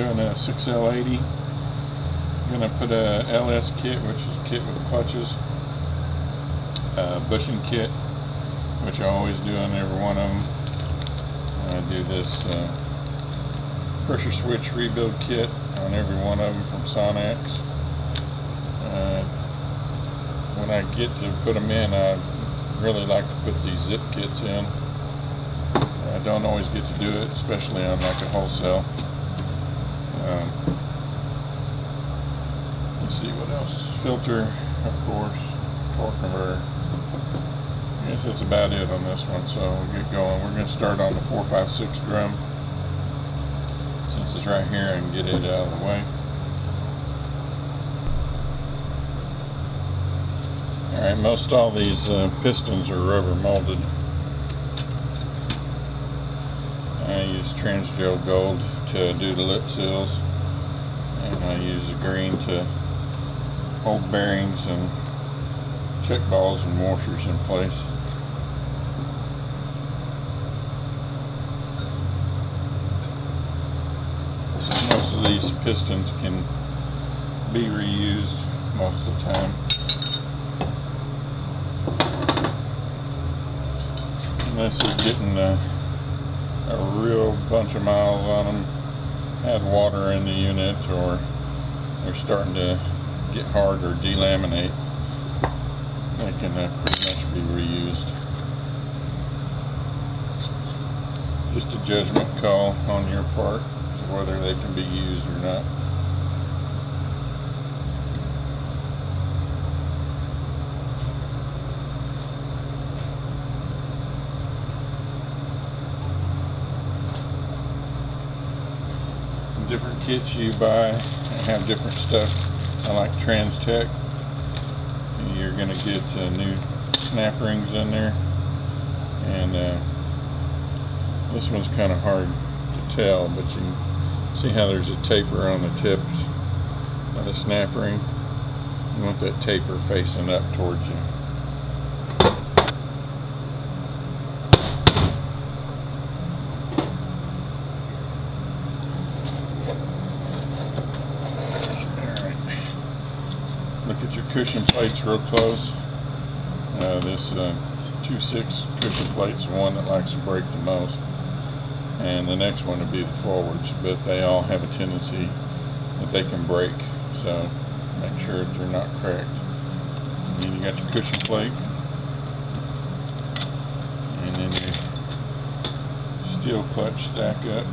doing a 6L80. Gonna put a LS kit, which is a kit with clutches, bushing kit, which I always do on every one of them. I do this pressure switch rebuild kit on every one of them from Sonax. When I get to put them in, I really like to put these zip kits in. I don't always get to do it, especially on like a wholesale. Let's see what else. Filter, of course, torque converter. I guess that's about it on this one, so we'll get going. We're going to start on the 456 drum. Since it's right here, I can get it out of the way. Alright, most all these pistons are rubber molded. I use Transgel Gold to do the lip seals, and I use the green to hold bearings and check balls and washers in place. Most of these pistons can be reused most of the time. Unless you're getting a real bunch of miles on them, had water in the unit, or they're starting to get hard or delaminate, they can pretty much be reused. Just a judgment call on your part as to whether they can be used or not. Different kits you buy have different stuff. I like Trans-Tech. You're going to get new snap rings in there, and this one's kind of hard to tell, but you can see how there's a taper on the tips of the snap ring. You want that taper facing up towards you. Look at your cushion plates real close. This 2.6 cushion plate's the one that likes to break the most, and the next one would be the forwards, but they all have a tendency that they can break, so make sure that they're not cracked. And then you got your cushion plate, and then your steel clutch stack up.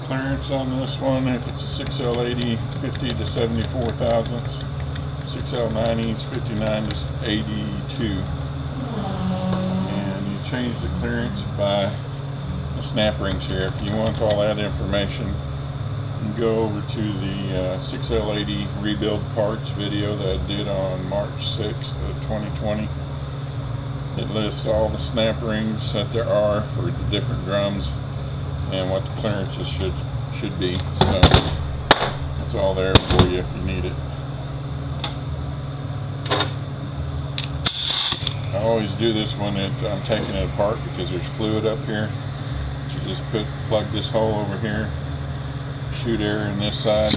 Clearance on this one, if it's a 6L80, 50 to 74 thousandths. 6L90s, 59 to 82. And you change the clearance by the snap rings here. If you want all that information, you can go over to the 6L80 rebuild parts video that I did on March 6th of 2020. It lists all the snap rings that there are for the different drums and what the clearances should be. So it's all there for you if you need it. I always do this when I'm taking it apart because there's fluid up here. You just plug this hole over here, shoot air in this side.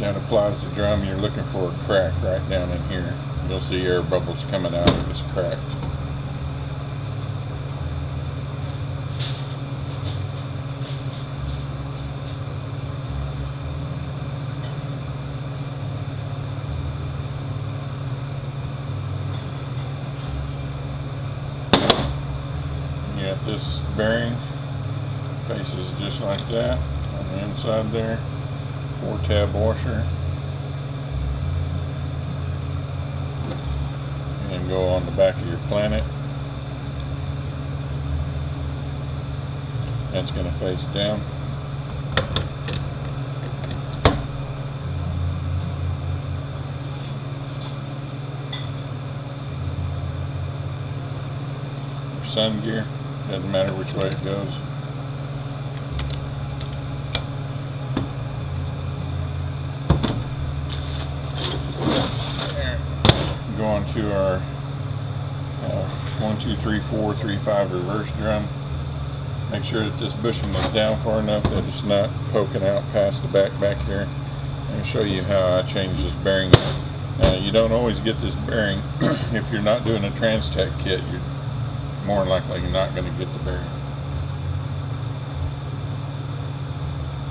That applies the drum. You're looking for a crack right down in here. You'll see air bubbles coming out if it's cracked. This bearing faces just like that on the inside there. 4-tab washer, and go on the back of your planet. That's going to face down. sun gear. Doesn't matter which way it goes. There. Go on to our 1, 2, 3, 4, 3, 5 reverse drum. Make sure that this bushing is down far enough that it's not poking out past the back here. I'll show you how I change this bearing. You don't always get this bearing. If you're not doing a Trans-Tech kit, you're more than likely not going to get the bearing.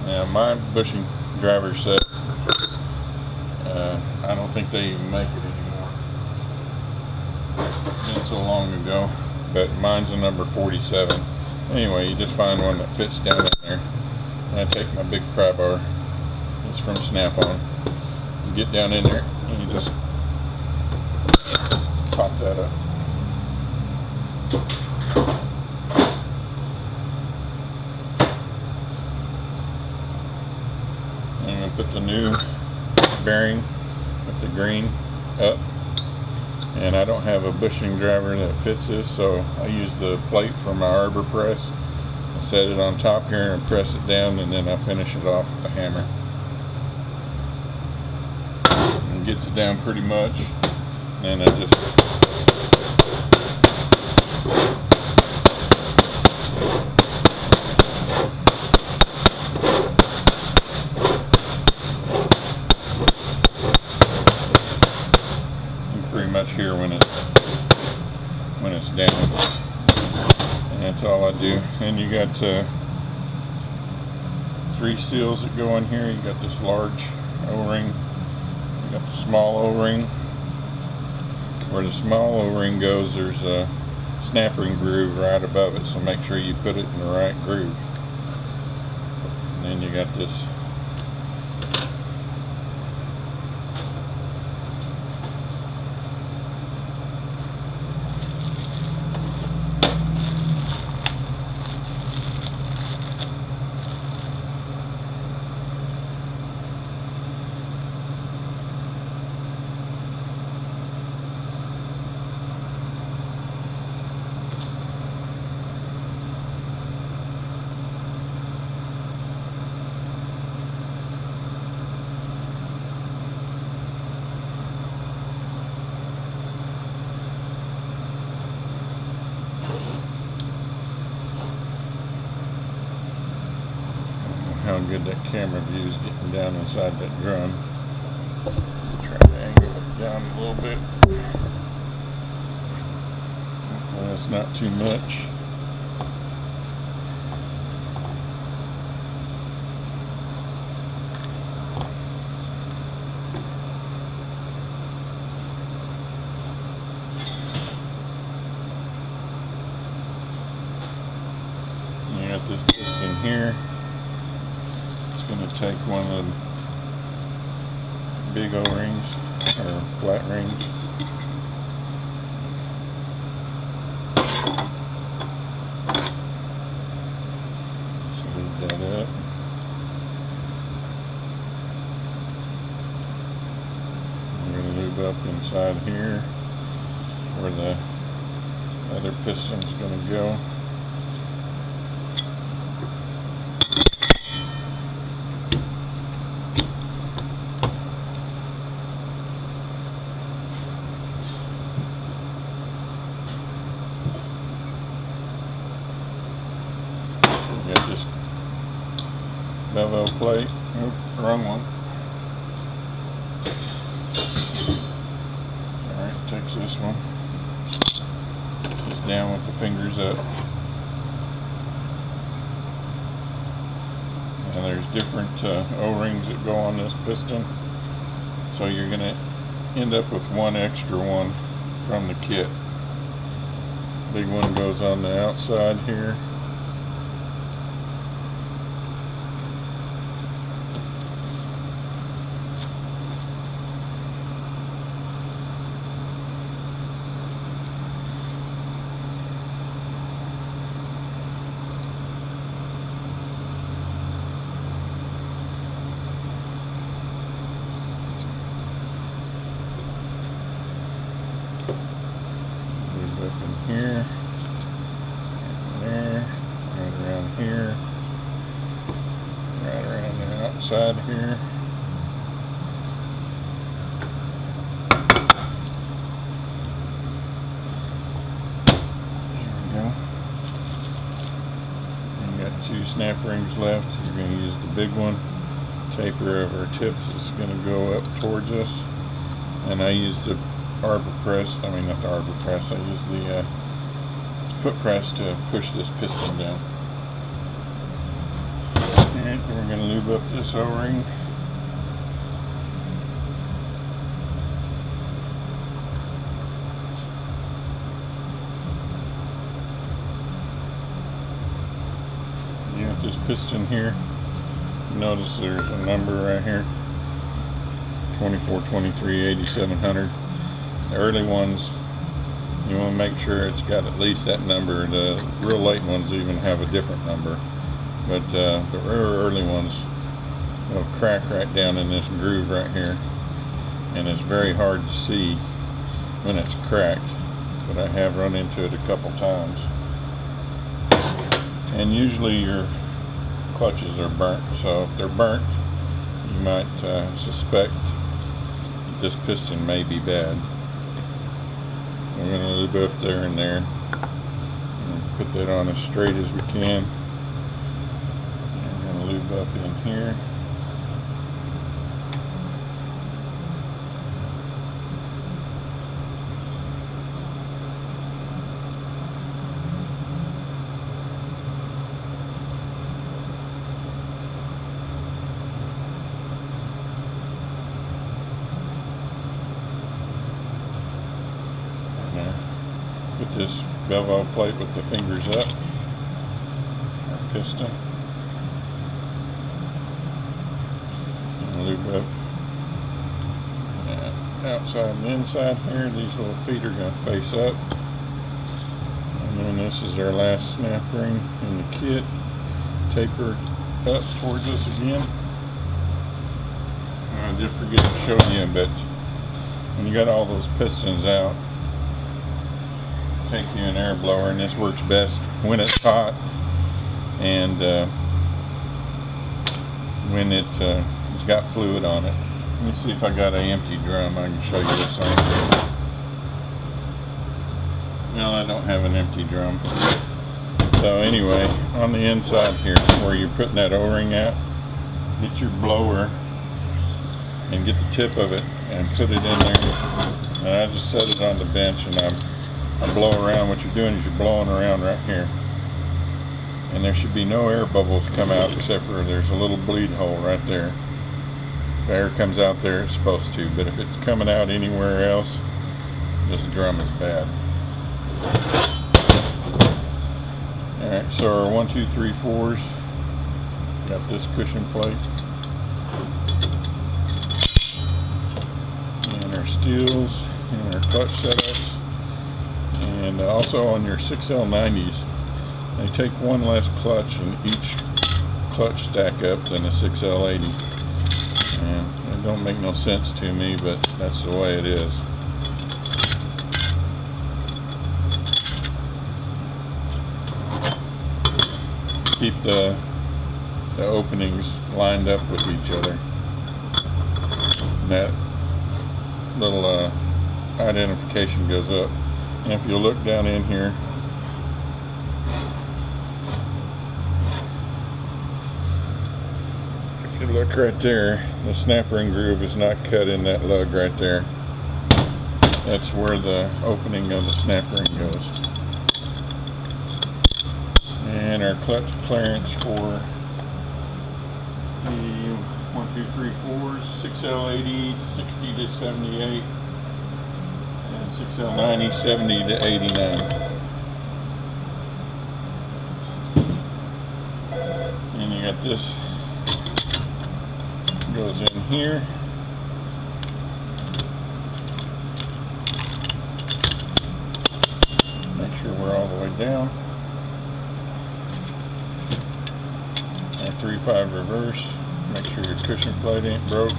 Now my bushing driver set, I don't think they even make it anymore. It's been so long ago, but mine's a number 47. Anyway, you just find one that fits down in there. And I take my big pry bar. It's from Snap-on. You get down in there and you just pop that up. I'm going to put the new bearing with the green up. And I don't have a bushing driver that fits this, so I use the plate from my arbor press. I set it on top here and press it down, and then I finish it off with the hammer. And gets it down pretty much. And I just here when it's down, and that's all I do. And you got 3 seals that go in here. You got this large O-ring, you got the small O-ring. Where the small O-ring goes, there's a snap ring groove right above it, so make sure you put it in the right groove. And then you got this how good that camera view is getting down inside that drum. Let's try to angle it down a little bit. Hopefully that's not too much. You got this piston here. Going to take one of the big O-rings or flat rings, sleeve that up. We're going to lube up inside here where the other piston's going to go. Got this bevel plate. Oop, wrong one. Alright, takes this one. Just down with the fingers up. And there's different O-rings that go on this piston. So you're going to end up with one extra one from the kit. Big one goes on the outside here. Up in here. side here. There we go. And you got 2 snap rings left. You're going to use the big one. Taper of our tips is going to go up towards us. And I use the arbor press, I mean not the arbor press, I use the foot press to push this piston down. Alright, then we're going to lube up this O-ring. You got this piston here. Notice there's a number right here. 2423 8700. The early ones, you want to make sure it's got at least that number. The real late ones even have a different number, but the early ones will crack right down in this groove right here, and it's very hard to see when it's cracked, but I have run into it a couple times. And usually your clutches are burnt, so if they're burnt, you might suspect this piston may be bad. We're going to lube up there and there and put that on as straight as we can. And we're going to lube up in here. Put this bevel plate with the fingers up, our piston, and lube up and outside and inside here. These little feet are going to face up, and then this is our last snap ring in the kit, tapered up towards us again. I did forget to show you, but when you got all those pistons out, take you an air blower, and this works best when it's hot and when it's got fluid on it. Let me see if I got an empty drum. I can show you this on. No, I don't have an empty drum. So anyway, on the inside here where you're putting that O-ring at, get your blower and get the tip of it and put it in there. And I just set it on the bench, and I blow around. What you're doing is you're blowing around right here, and there should be no air bubbles come out except for there's a little bleed hole right there. If air comes out there, it's supposed to, but if it's coming out anywhere else, this drum is bad. Alright, so our 1, 2, 3, 4s, got this cushion plate, and our steels, and our clutch setups. And also on your 6L90s, they take one less clutch in each clutch stack up than a 6L80. And it don't make no sense to me, but that's the way it is. Keep the openings lined up with each other. And that little identification goes up. And if you look down in here, if you look right there, the snap ring groove is not cut in that lug right there. That's where the opening of the snap ring goes. And our clutch clearance for the 1, 2, 3, 4s, 6L80, 60 to 78. 6L90, 70 to 89. And you got this, goes in here. Make sure we're all the way down. Our 3.5 reverse. Make sure your cushion plate ain't broke.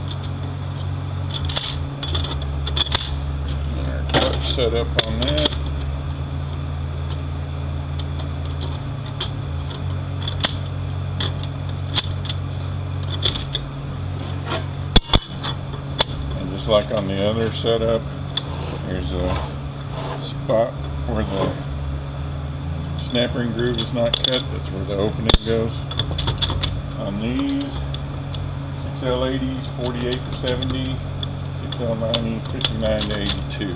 Set up on that. like on the other setup. There's a spot where the snap ring groove is not cut. That's where the opening goes. On these 6L80s, 48 to 70, 6L90, 59 to 82.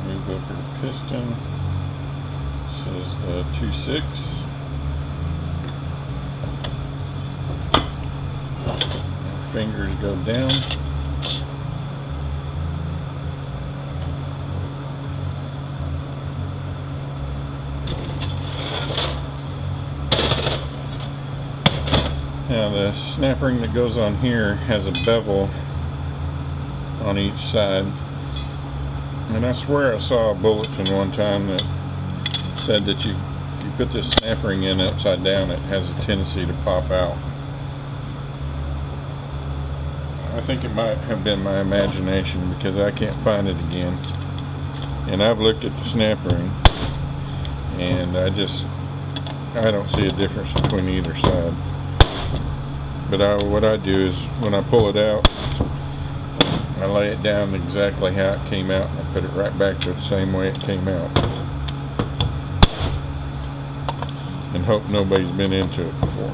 Move up her piston. This is the 2.6. Fingers go down. Now the snap ring that goes on here has a bevel on each side, and I swear I saw a bulletin one time that said that if you put this snap ring in upside down, it has a tendency to pop out. I think it might have been my imagination because I can't find it again, and I've looked at the snap ring and I don't see a difference between either side. But what I do is when I pull it out, I lay it down exactly how it came out, and I put it right back to the same way it came out, and hope nobody's been into it before.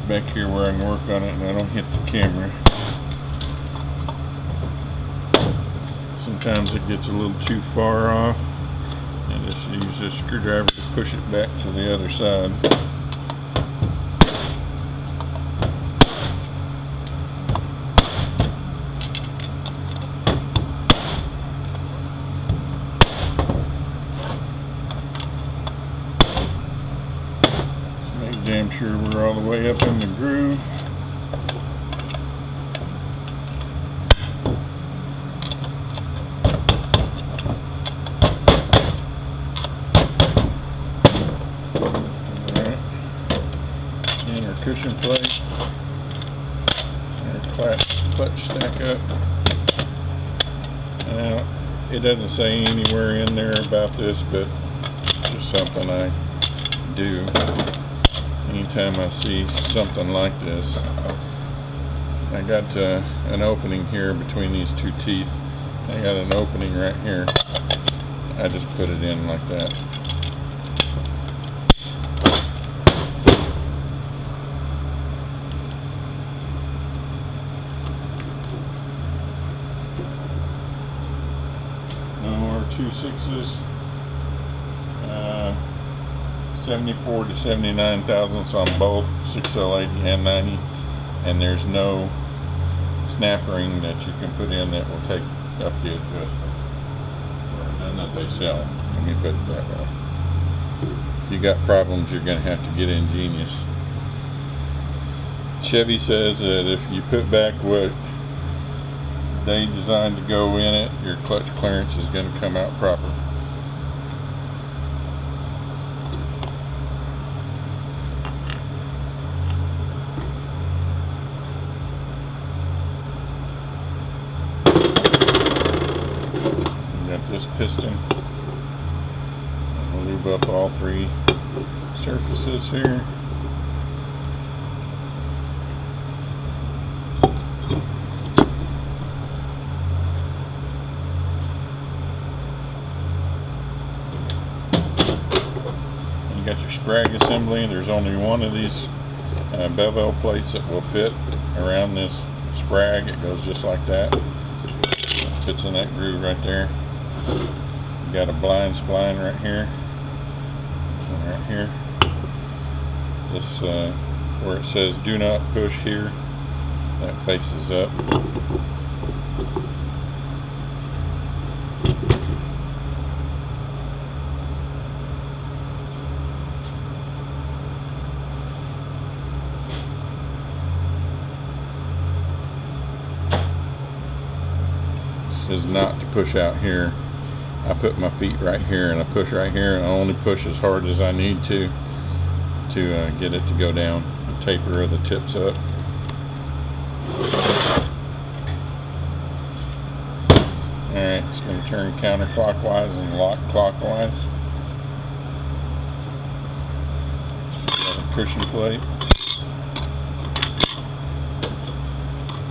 Back here where I can work on it and I don't hit the camera. Sometimes it gets a little too far off, and just use this screwdriver to push it back to the other side. Damn sure we're all the way up in the groove. Alright. And our cushion plate. Our clutch stack up. Now, it doesn't say anywhere in there about this, but it's just something I do. Anytime I see something like this, I got an opening here between these two teeth. I got an opening right here. I just put it in like that. Now our 2.6s. 74 to 79 thousandths on both 6L80 and 90, and there's no snap ring that you can put in that will take up the adjustment, or none that they sell. Let me put it that way. If you got problems, you're going to have to get ingenious. Chevy says that if you put back what they designed to go in it, your clutch clearance is going to come out proper. This piston. We'll lube up all three surfaces here. You got your sprag assembly. There's only one of these bevel plates that will fit around this sprag. It goes just like that. It fits in that groove right there. You got a blind spline right here. This one right here. This where it says do not push here, that faces up. It says not to push out here. I put my feet right here and I push right here, and I only push as hard as I need to get it to go down. The taper of the tips up. Alright, it's going to turn counterclockwise and lock clockwise. Got a cushion plate.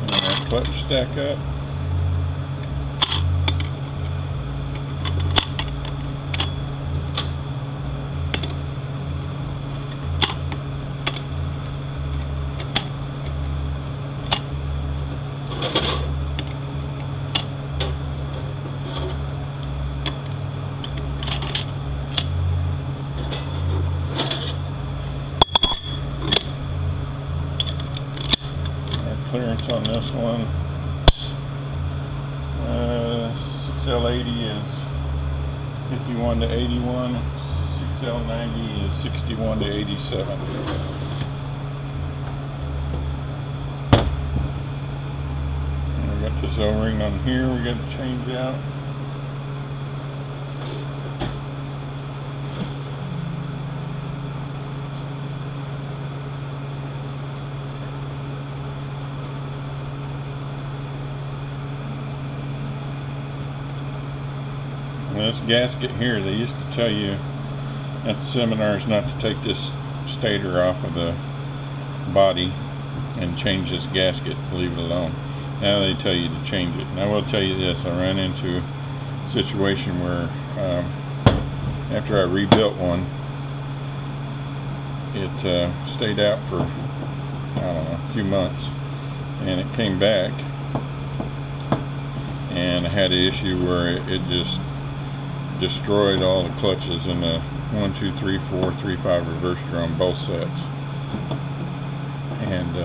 And our clutch stack up. Clearance on this one, 6L80 is 51 to 81, 6L90 is 61 to 87. And we got this O-ring on here we got to change out. This gasket here, they used to tell you at the seminars not to take this stator off of the body and change this gasket, leave it alone. Now they tell you to change it. And I will tell you this, I ran into a situation where after I rebuilt one, it stayed out for, I don't know, a few months, and it came back, and I had an issue where it just destroyed all the clutches in the 1, 2, 3, 4, 3, 5 reverser on both sets, and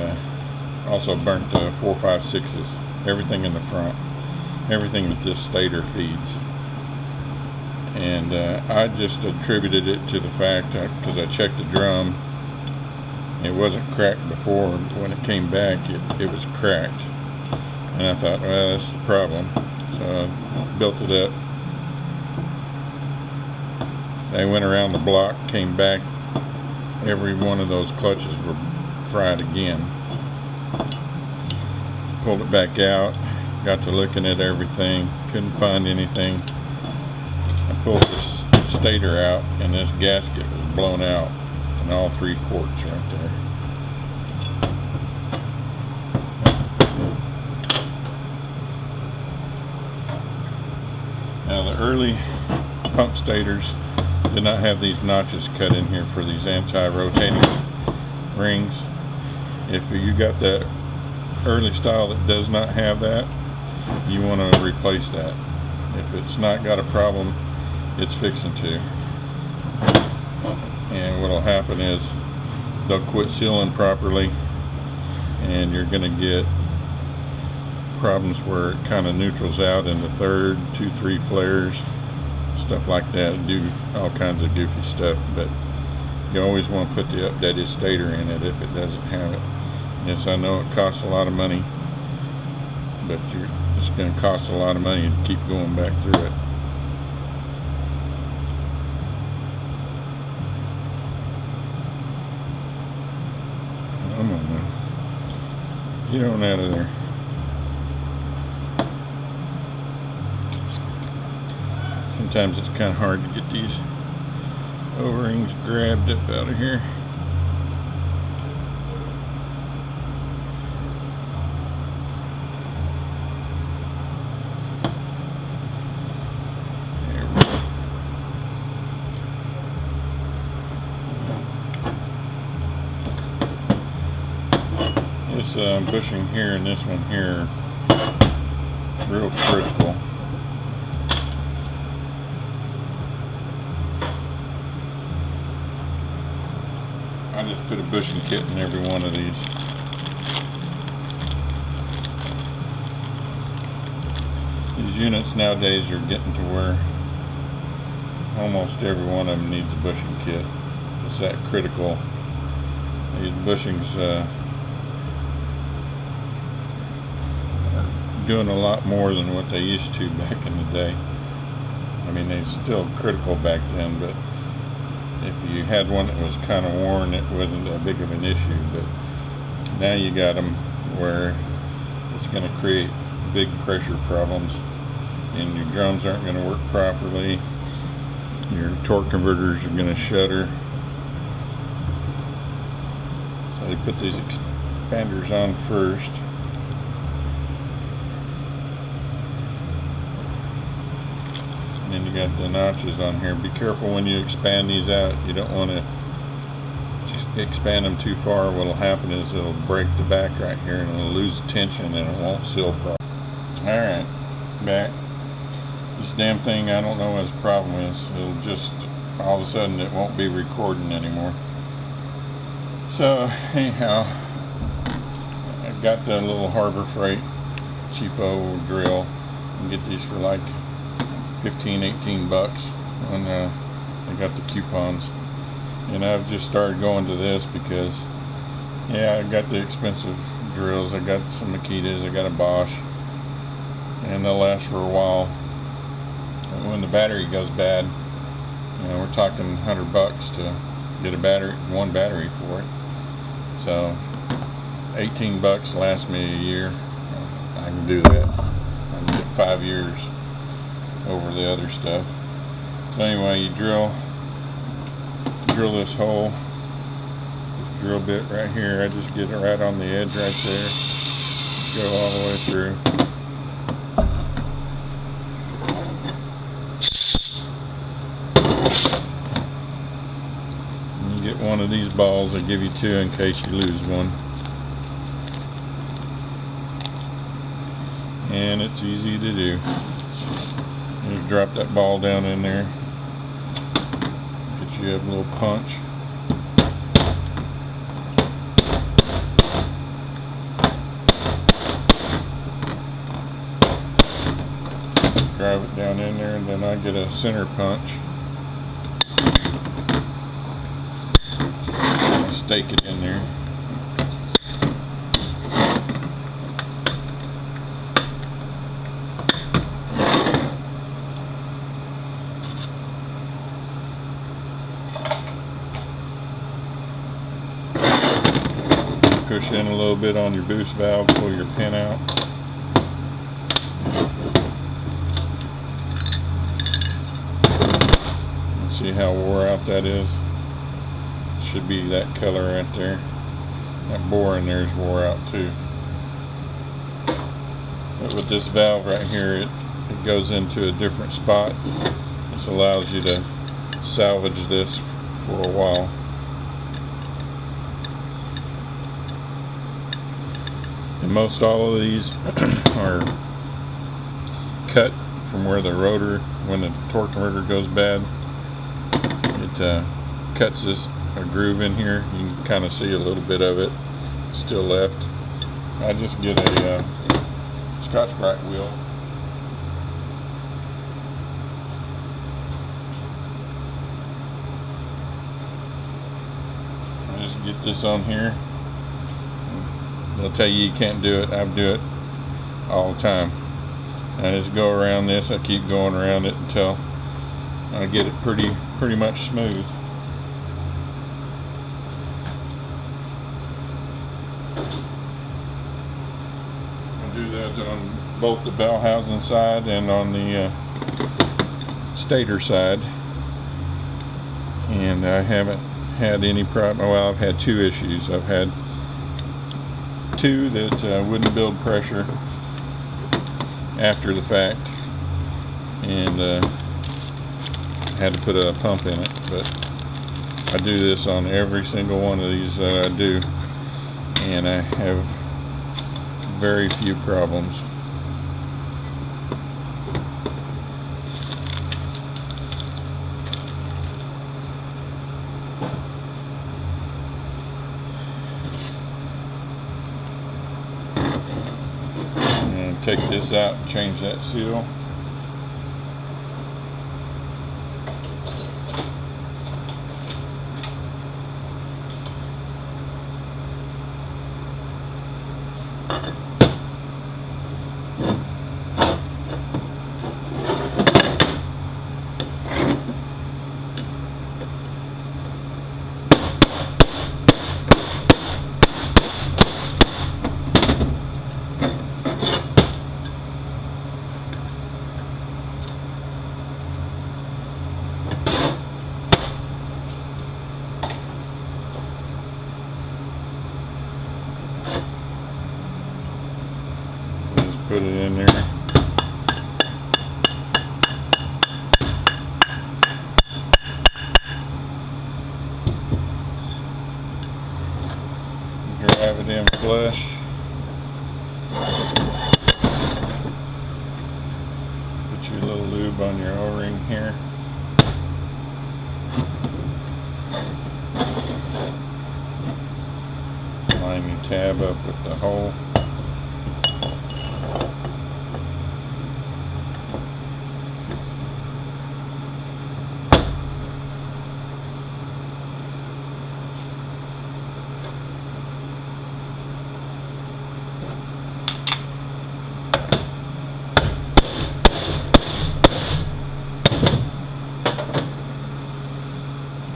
also burnt the 4, 5, 6s, everything in the front, everything that this stator feeds. And I just attributed it to the fact that because I checked the drum, it wasn't cracked before. When it came back, it was cracked, and I thought, well, that's the problem. So I built it up. They went around the block, came back, every one of those clutches were fried again. Pulled it back out, got to looking at everything, couldn't find anything. I pulled this stator out, and this gasket was blown out in all 3 ports right there. Now the early pump stators did not have these notches cut in here for these anti-rotating rings. If you got that early style that does not have that, you want to replace that. If it's not got a problem, it's fixing to. And what will happen is they'll quit sealing properly, and you're going to get problems where it kind of neutrals out in the 3rd, 2, 3 flares, stuff like that. Do all kinds of goofy stuff, but you always want to put the updated stator in it if it doesn't have it. Yes, I know it costs a lot of money, but it's going to cost a lot of money to keep going back through it. Come on now. Get on out of there. Sometimes it's kind of hard to get these O-rings grabbed up out of here. There we go. This bushing here and this one here are real critical. I just put a bushing kit in every one of these. These units nowadays are getting to where almost every one of them needs a bushing kit. It's that critical. These bushings are doing a lot more than what they used to back in the day. I mean, they're still critical back then, but if you had one that was kind of worn, it wasn't that big of an issue. But now you got them where it's going to create big pressure problems, and your drums aren't going to work properly. Your torque converters are going to shudder. So they put these expanders on first. And then you got the notches on here. Be careful when you expand these out. You don't want to just expand them too far. What will happen is it'll break the back right here and it'll lose tension and it won't seal properly. Alright, back. This damn thing, I don't know what its problem is. It'll just, all of a sudden it won't be recording anymore. So, anyhow, I got the little Harbor Freight cheapo drill. You can get these for like 15-18 bucks when they got the coupons. And I've just started going to this because, yeah, I got the expensive drills. I got some Makitas, I got a Bosch, and they'll last for a while. When the battery goes bad, you know, we're talking 100 bucks to get a battery, one battery for it. So 18 bucks lasts me a year. I can do that. I can get 5 years over the other stuff. So anyway, you drill this hole, this drill bit right here. I just get it right on the edge right there, go all the way through. Get one of these balls. I give you two in case you lose one. And it's easy to do. Just drop that ball down in there. Get you a little punch. Drive it down in there, and then I get a center punch. Stake it in there. Push in a little bit on your boost valve, pull your pin out. See how wore out that is? Should be that color right there. That bore in there is wore out too. But with this valve right here, it goes into a different spot. This allows you to salvage this for a while. And most all of these are cut from where the rotor, when the torque converter goes bad, it cuts this a groove in here. You can kind of see a little bit of it still left. I just get a Scotch-Brite wheel. I just get this on here. They'll tell you can't do it. I do it all the time. I just go around this. I keep going around it until I get it pretty much smooth. Do that on both the bell housing side and on the stator side, and I haven't had any problem. Well, I've had two issues. I've had two that wouldn't build pressure after the fact, and had to put a pump in it. But I do this on every single one of these that I do, and I have very few problems. take this out and change that seal. Put it in there. Drive it in flush. Put your little lube on your O-ring here. Line your tab up with the hole.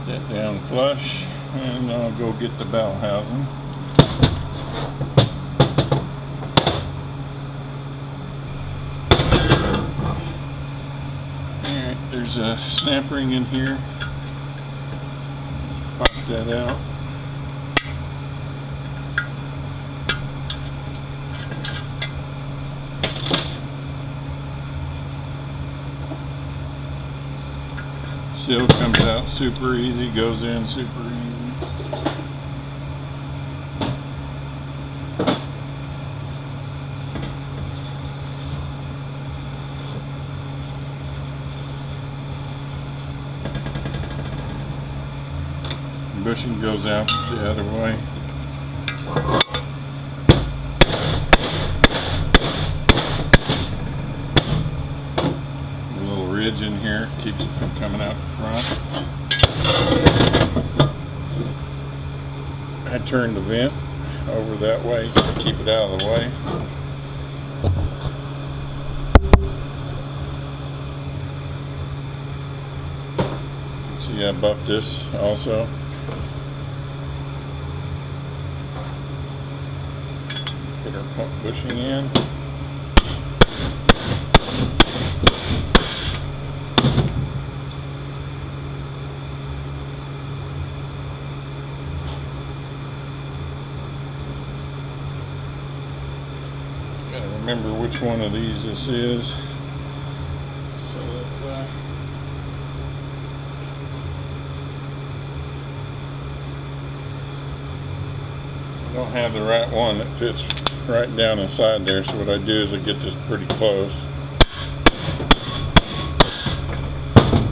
That down flush, and I'll go get the bell housing. Alright, there's a snap ring in here. Pop that out. Seal comes out super easy, goes in super easy. Bushing goes out the other way. Ridge in here keeps it from coming out the front. I turned the vent over that way to keep it out of the way. See, I buffed this also. Put our pump bushing in. Remember which one of these this is, so that I don't have the right one that fits right down inside there. So what I do is I get this pretty close,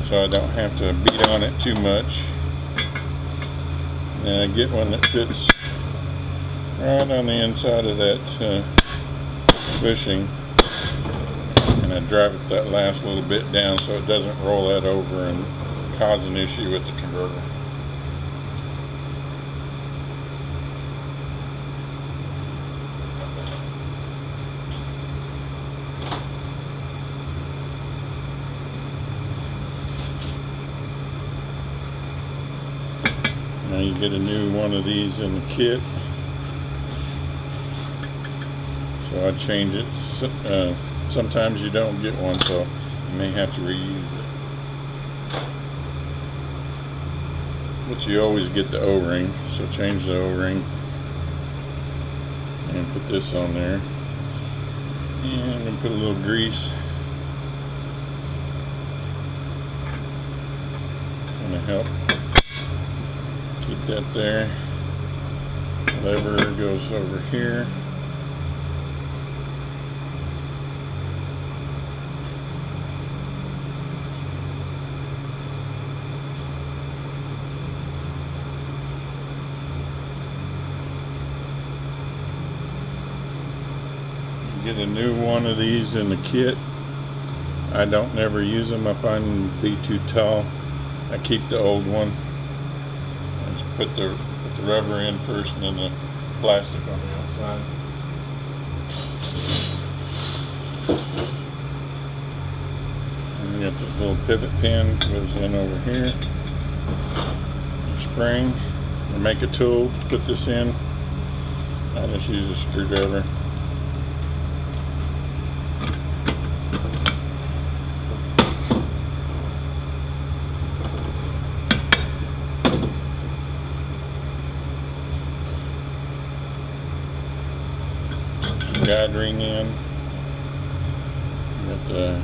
so I don't have to beat on it too much, and I get one that fits right on the inside of that bushing, and I drive it that last little bit down so it doesn't roll that over and cause an issue with the converter. Now you get a new one of these in the kit. So I change it. Sometimes you don't get one, so you may have to reuse it. But you always get the O-ring, so change the O-ring and put this on there. And I'm going to put a little grease. Going to help keep that there. Lever goes over here. get a new one of these in the kit. I don't never use them. I find them to be too tall. I keep the old one. I just put the rubber in first and then the plastic on the outside. And you got this little pivot pin goes in over here. Your spring. To make a tool to put this in, I just use a screwdriver. Guide ring in. Got the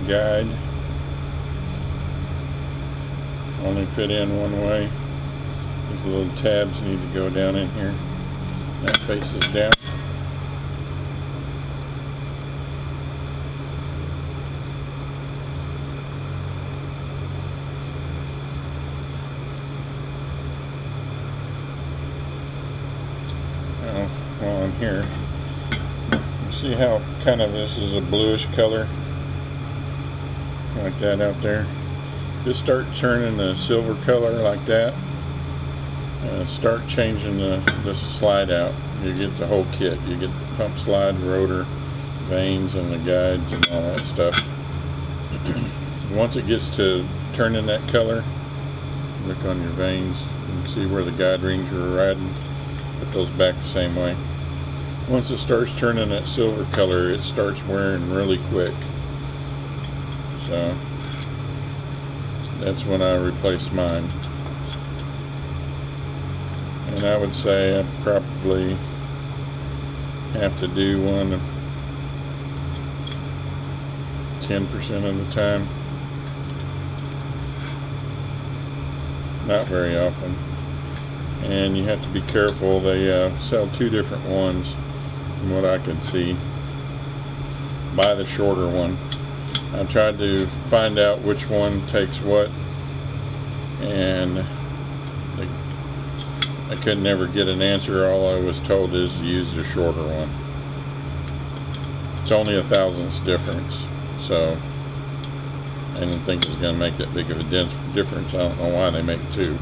guide. Only fit in one way. These little tabs need to go down in here. That faces down. Now, while I'm here, you see how kind of this is a bluish color? Like that out there. Just start turning the silver color like that. Start changing the slide out. You get the whole kit. You get the pump slide, rotor, vanes, and the guides and all that stuff. Once it gets to turning that color, look on your vanes. You can see where the guide rings are riding. Put those back the same way. Once it starts turning that silver color, it starts wearing really quick. So that's when I replace mine. And I would say I probably have to do one 10% of the time. Not very often. And you have to be careful. They sell two different ones from what I can see. Buy the shorter one. I tried to find out which one takes what, and I could never get an answer. All I was told is use the shorter one. It's only a thousandths difference, so I didn't think it's going to make that big of a difference. I don't know why they make two.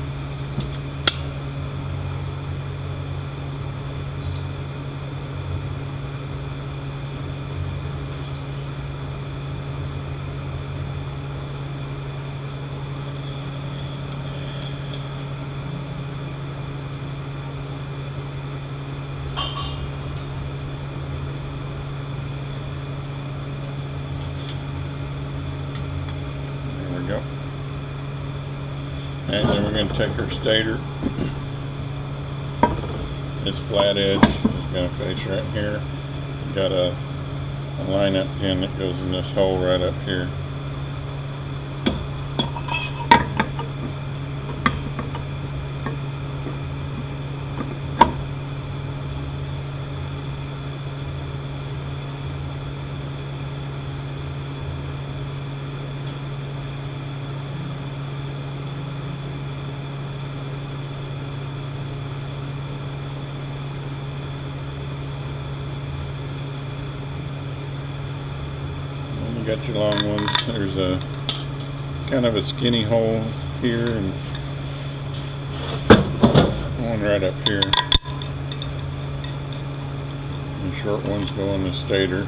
Go. And then we're going to take our stator. This flat edge is going to face right here. We've got a line-up pin that goes in this hole right up here. Got your long ones. There's a kind of a skinny hole here and one right up here. And short ones go on the stator.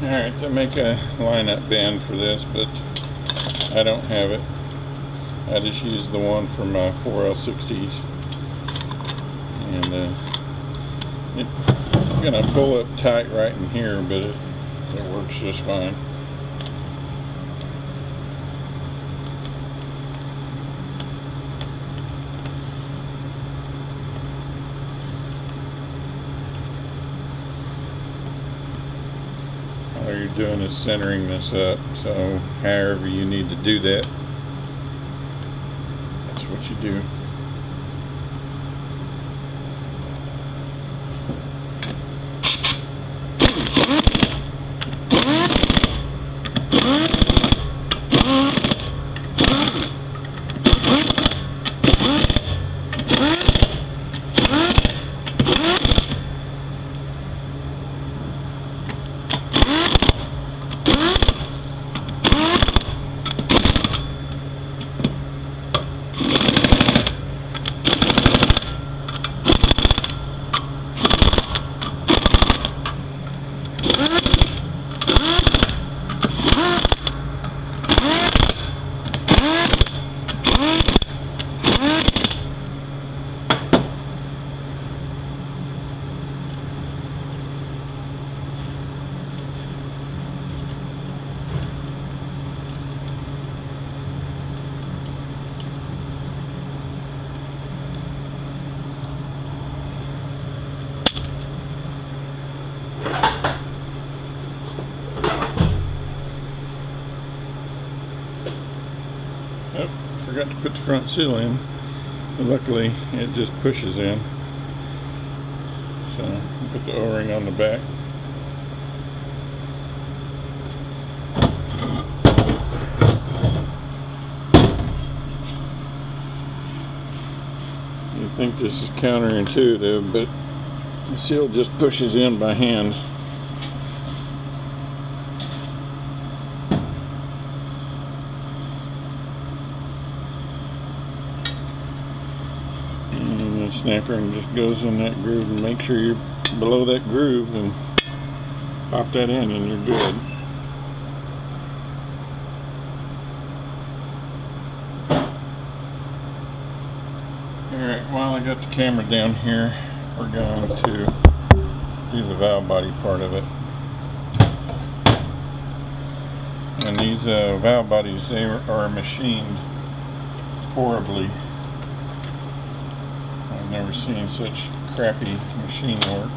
Alright, to make a line-up band for this, but I don't have it. I just used the one from 4L60s. And it's going to pull up tight right in here, but it works just fine. all you're doing is centering this up. So however you need to do that, that's what you do. Oh, forgot to put the front seal in, but luckily it just pushes in. So put the O-ring on the back. You think this is counterintuitive, but the seal just pushes in by hand. Snapper and just goes in that groove, and make sure you're below that groove and pop that in and you're good. Alright, while I got the camera down here, we're going to do the valve body part of it. And these valve bodies, they are machined horribly. I've never seen such crappy machine work.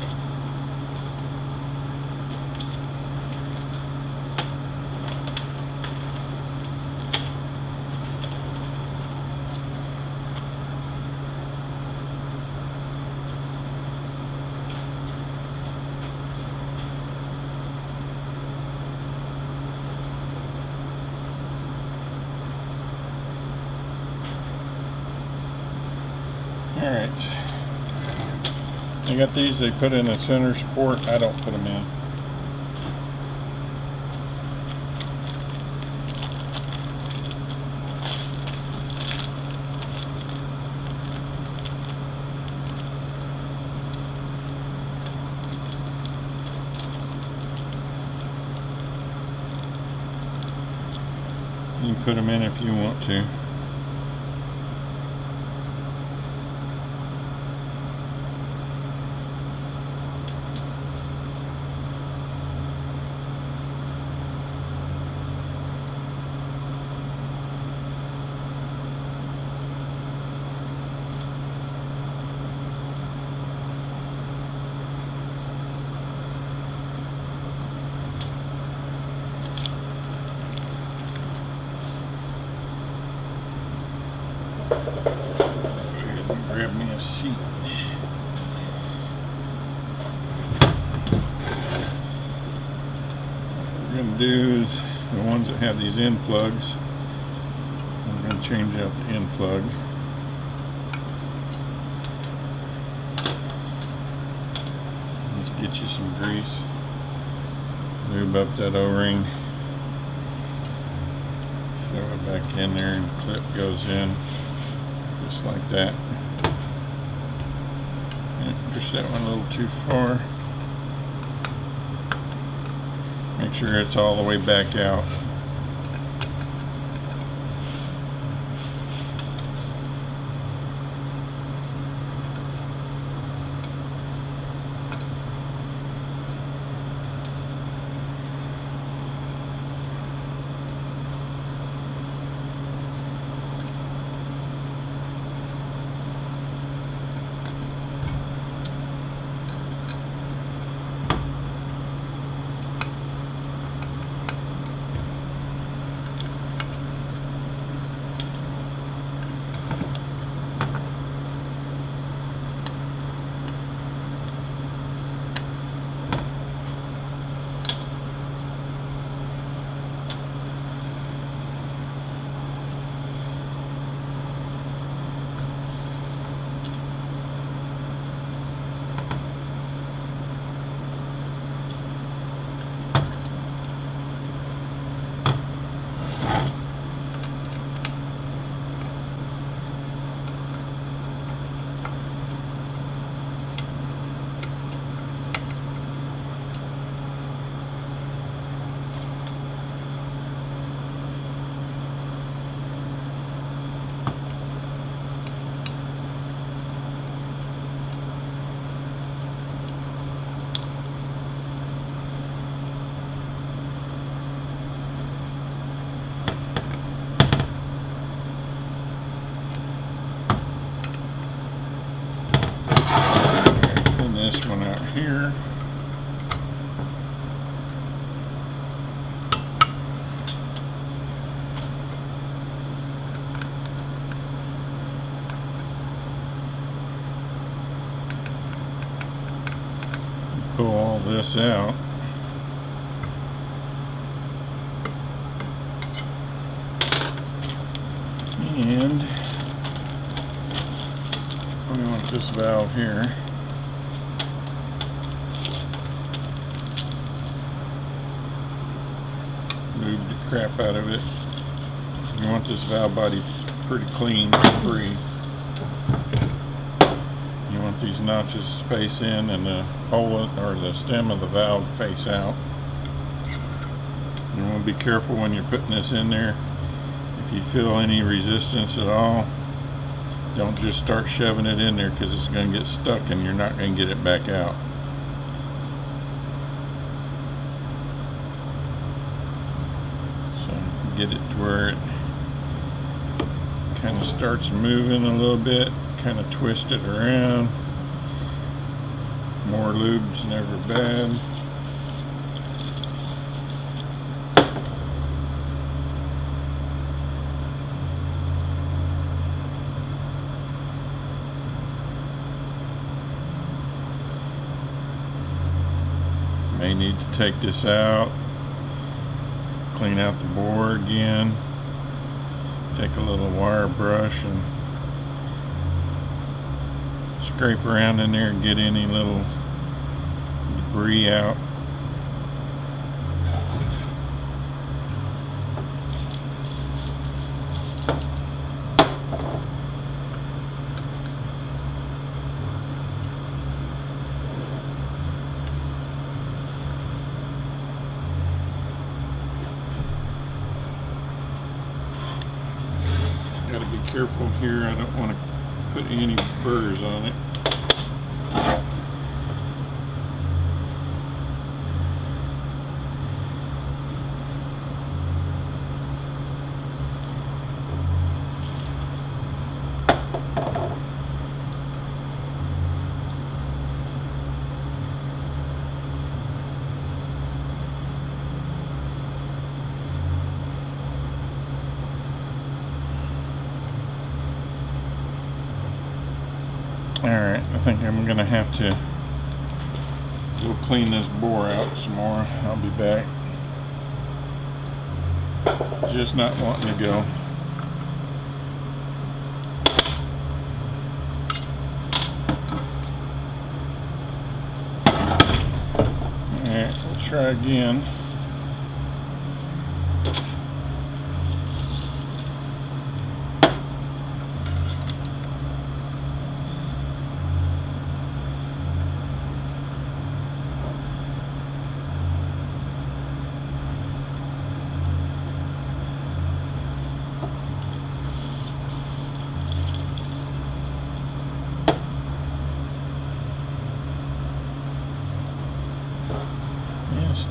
Alright, I got these, they put in a center support. I don't put them in. You can put them in if you want to. Grab me a seat. What we're going to do is the ones that have these end plugs, I'm going to change out the end plug. Let's get you some grease. Lube up that O-ring. Shove it back in there and the clip goes in. Just like that. And push that one a little too far. Make sure it's all the way back out. pull all this out. And we want this valve here. Lube the crap out of it. You want this valve body pretty clean, free. You want these notches face in and the hole or the stem of the valve face out. You want to be careful when you're putting this in there. If you feel any resistance at all, don't just start shoving it in there, because it's going to get stuck and you're not going to get it back out. So get it to where it kind of starts moving a little bit, kind of twist it around. More lube's never bad. May need to take this out, clean out the bore again, take a little wire brush and scrape around in there and get any little debris out. Gotta be careful here, I don't want to put any burrs on it. Alright, I think I'm going to have to go clean this bore out some more. I'll be back. Just not wanting to go. Alright, we'll try again.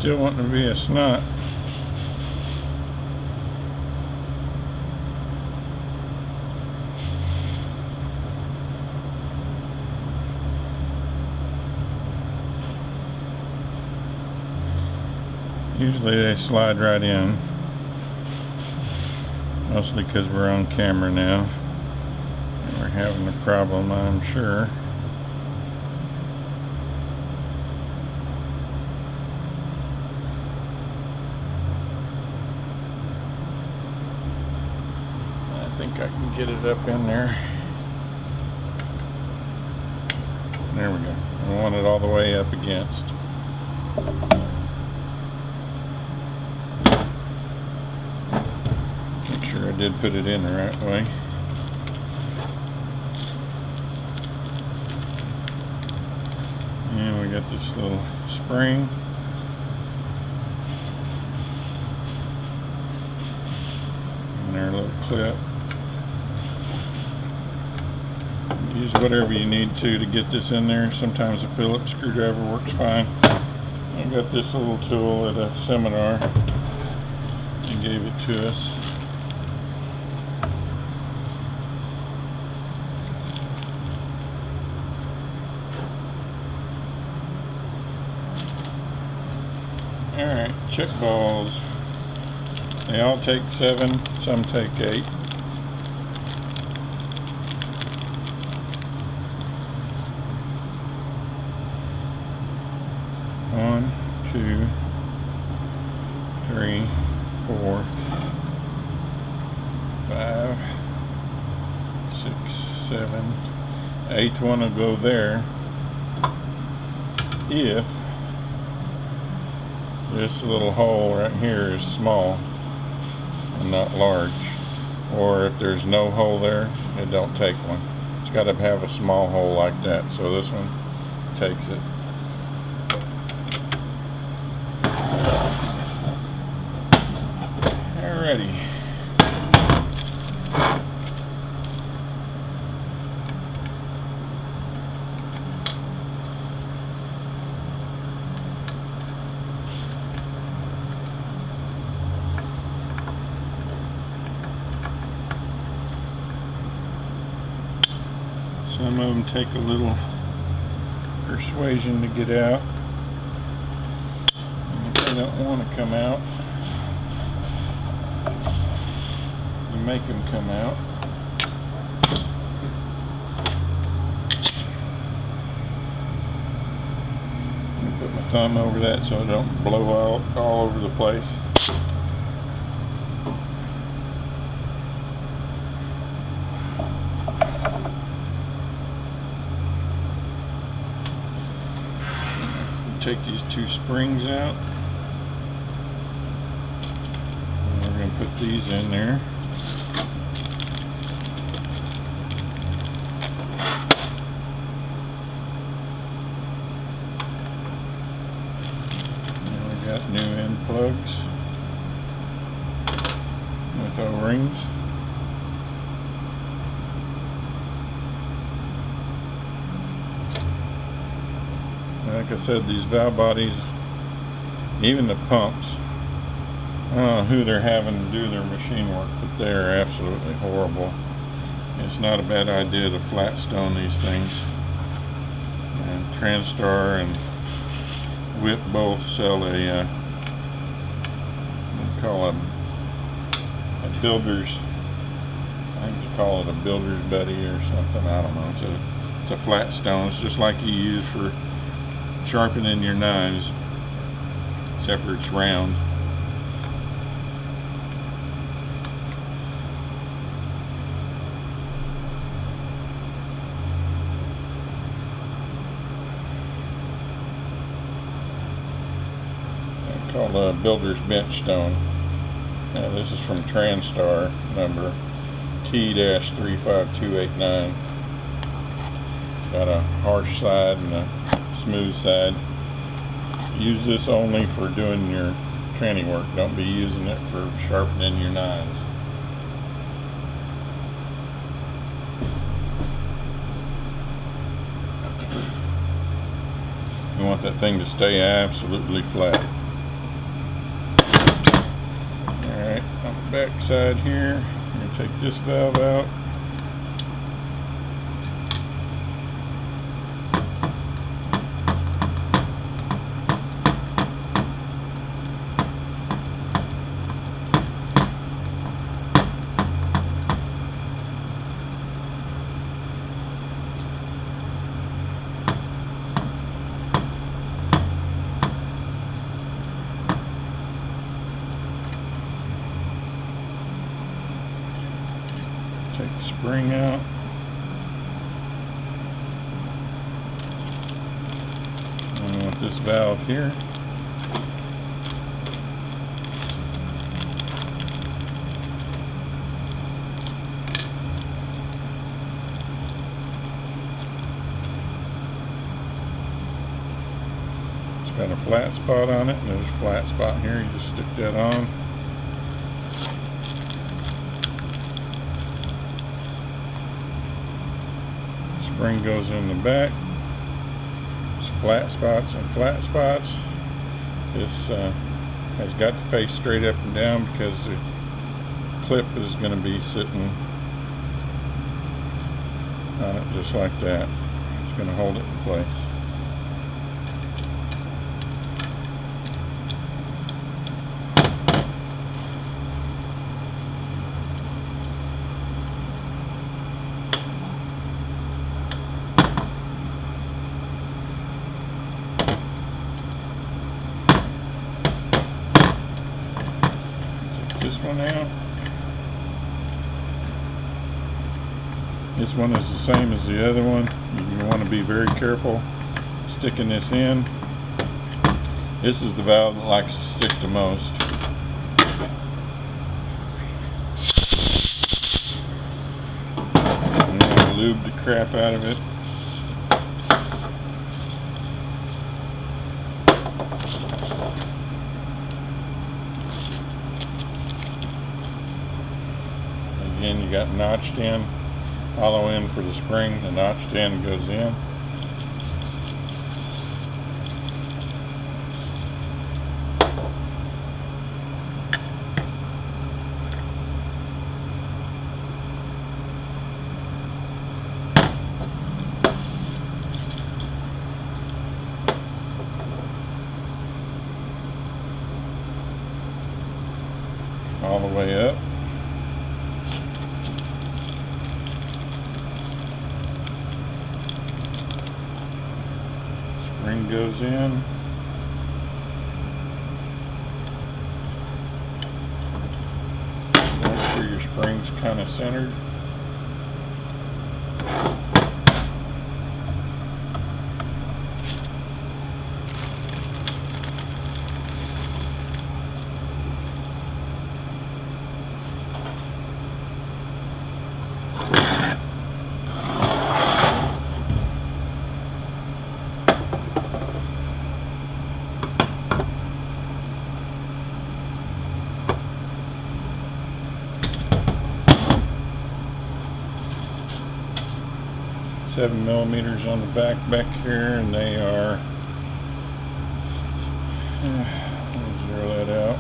Still wanting to be a snot. Usually they slide right in. Mostly because we're on camera now. And we're having a problem, I'm sure. I think I can get it up in there. There we go. I want it all the way up against. Make sure I did put it in the right way. And we got this little spring. And our little clip. Use whatever you need to get this in there. Sometimes a Phillips screwdriver works fine. I got this little tool at a seminar. They gave it to us. Alright, check balls. They all take 7, some take 8. 1, 2, 3, 4, 5, 6, 7, 8th one will go there if this little hole right here is small and not large, or if there's no hole there, it don't take one. It's got to have a small hole like that, so this one takes it. Alrighty. Some of them take a little persuasion to get out, and if they don't want to come out, you make them come out. Let me put my thumb over that so it don't blow out all over the place. Take these two springs out, and we're going to put these in there. And we got new end plugs with O-rings. Like I said, these valve bodies, even the pumps, I don't know who they're having to do their machine work, but they're absolutely horrible. It's not a bad idea to flat stone these things. And TranStar and Whip both sell a call a builder's, I think you call it a builder's buddy or something, I don't know. It's a flat stone. It's just like you use for sharpening your knives, except for it's round. It's called a builder's bench stone. Now this is from TranStar, number T-35289. It's got a harsh side and a smooth side. Use this only for doing your tranny work. Don't be using it for sharpening your knives. You want that thing to stay absolutely flat. Alright, on the back side here, I'm going to take this valve out. Take the spring out. And I want this valve here. It's got a flat spot on it, and there's a flat spot here. You just stick that on. Spring goes in the back. There's flat spots and flat spots. This has got to face straight up and down because the clip is going to be sitting on it just like that. It's going to hold it in place. one now. This one is the same as the other one. You want to be very careful sticking this in. This is the valve that likes to stick the most. I'm going to lube the crap out of it. Again, you got notched in, hollow end for the spring. The notched end goes in. All the way up. Spring goes in. Make sure your spring's kind of centered. Seven millimeters on the back here, and they are, let me zero that out.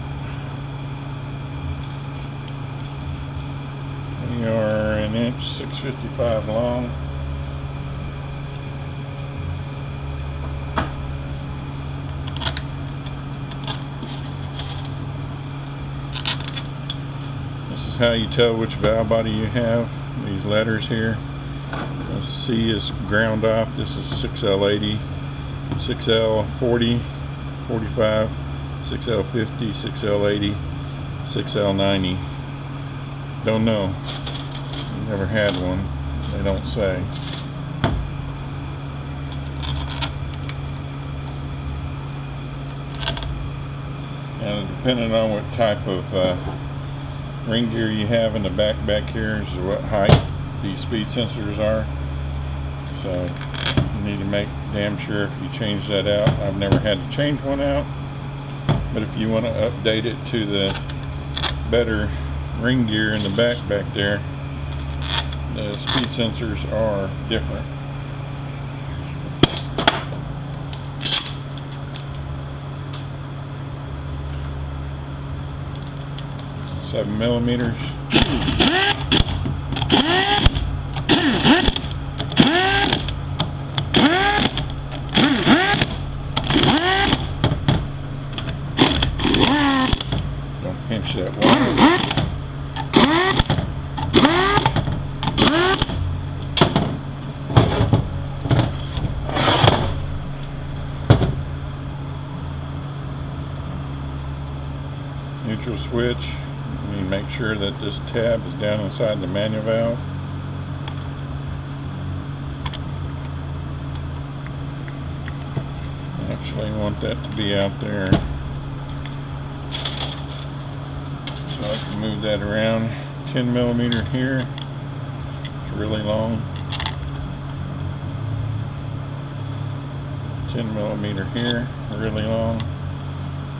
They are 1 inch 655 long. This is how you tell which valve body you have. These letters here. C is ground off. This is 6L80, 6L40, 45, 6L50, 6L80, 6L90. Don't know. Never had one. They don't say. And depending on what type of ring gear you have in the back here is what height these speed sensors are. So you need to make damn sure if you change that out. I've never had to change one out, but if you want to update it to the better ring gear in the back there, the speed sensors are different. Seven millimeters. Pinch that wire. Neutral switch. You need to make sure that this tab is down inside the manual valve. Actually, you want that to be out there. So I can move that around. 10 millimeter here. It's really long. 10 millimeter here. Really long.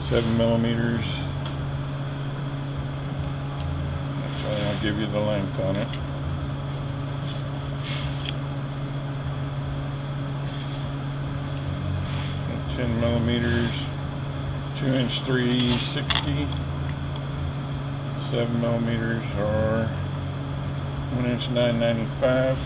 7 millimeters. Actually, I'll give you the length on it. And 10 millimeters. 2 inch 360. 7 millimeters are 1 inch 995.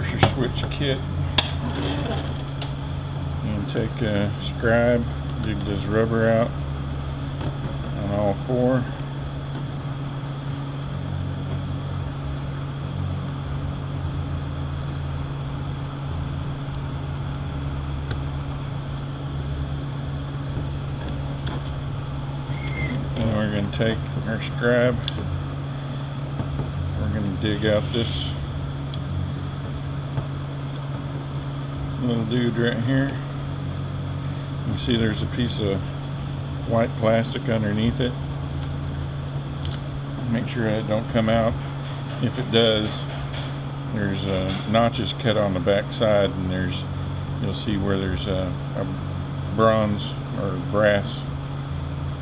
washer switch kit. And take a scribe, dig this rubber out on all four. And we're going to take our scribe. We're going to dig out this little dude right here. You can see there's a piece of white plastic underneath it. Make sure it don't come out. If it does, there's notches cut on the back side, and you'll see where there's a bronze or brass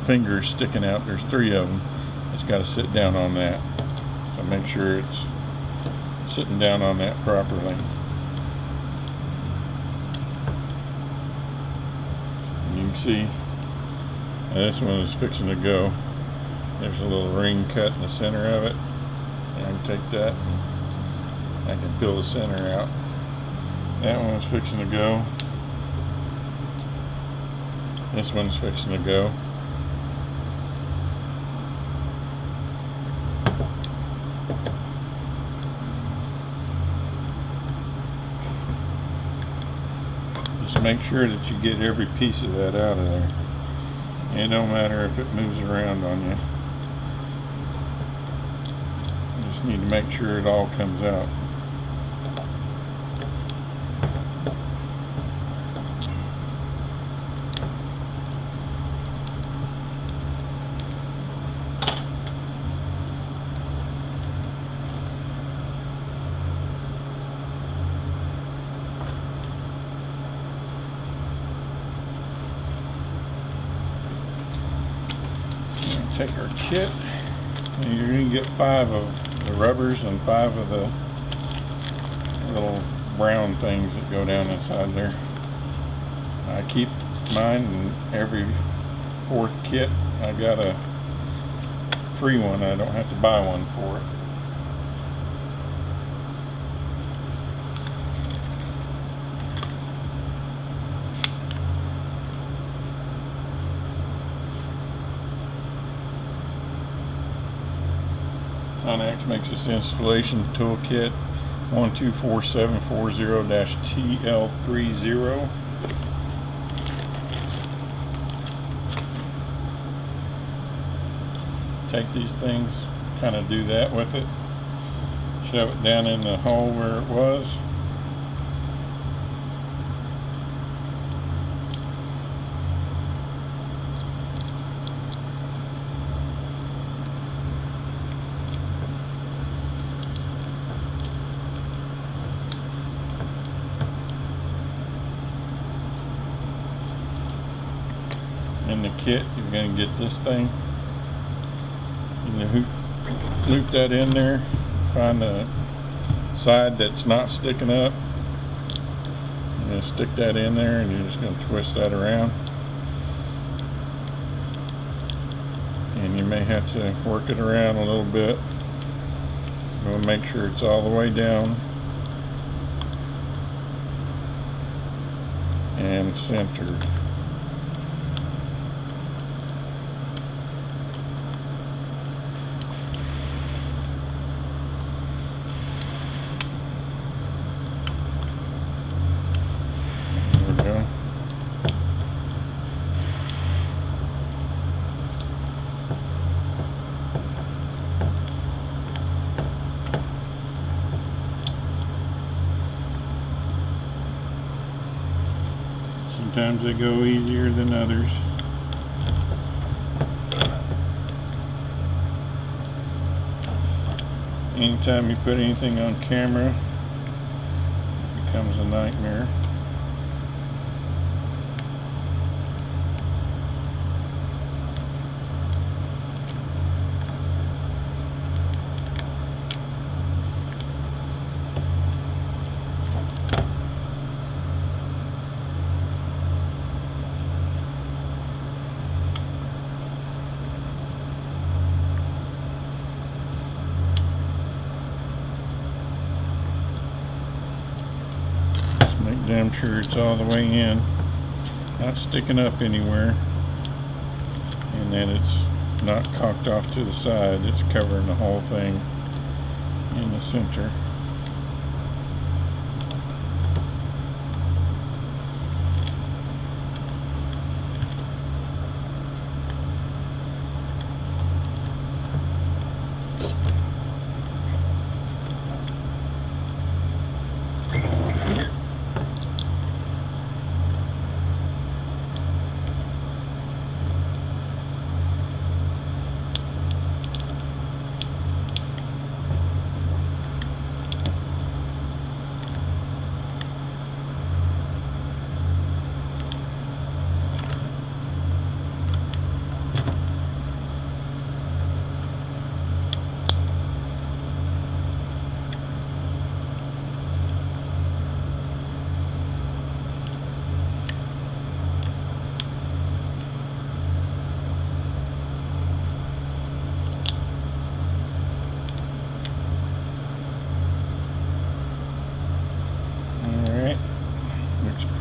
finger sticking out. There's 3 of them. It's got to sit down on that. So make sure it's sitting down on that properly. You can see this one is fixing to go. There's a little ring cut in the center of it. And I can take that. I can peel the center out. That one's fixing to go. This one's fixing to go. Just make sure that you get every piece of that out of there. It don't matter if it moves around on you. You just need to make sure it all comes out. Take our kit, and you're going to get 5 of the rubbers and 5 of the little brown things that go down inside there. I keep mine in every 4th kit. I got a free one. I don't have to buy one for it. Sonax makes this installation toolkit 124740-TL30. Take these things, kind of do that with it. Shove it down in the hole where it was. In the kit, you're going to get this thing. You loop that in there, find the side that's not sticking up. You're going to stick that in there, and you're just going to twist that around. And you may have to work it around a little bit. We'll make sure it's all the way down and centered. Sometimes they go easier than others. Anytime you put anything on camera, it becomes a nightmare. damn sure it's all the way in, not sticking up anywhere, and then it's not cocked off to the side. It's covering the whole thing in the center.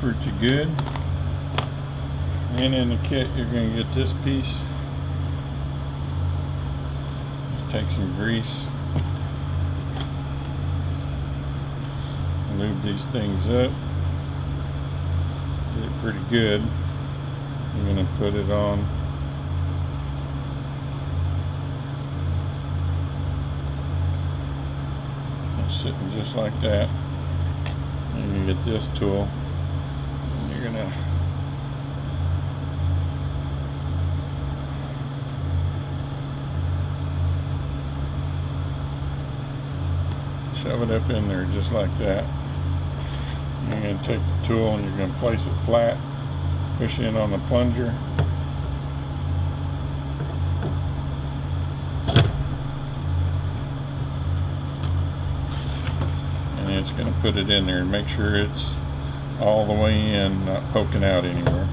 Pretty good. And in the kit you're going to get this piece. Just take some grease, lube these things up, get it pretty good. You're going to put it on and sitting just like that. And you get this tool. You're gonna shove it up in there just like that. You're gonna take the tool and you're gonna place it flat, push in on the plunger, and it's gonna put it in there and make sure it's all the way in, not poking out anywhere.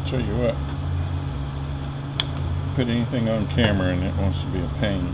Tell you what, put anything on camera and it wants to be a pain.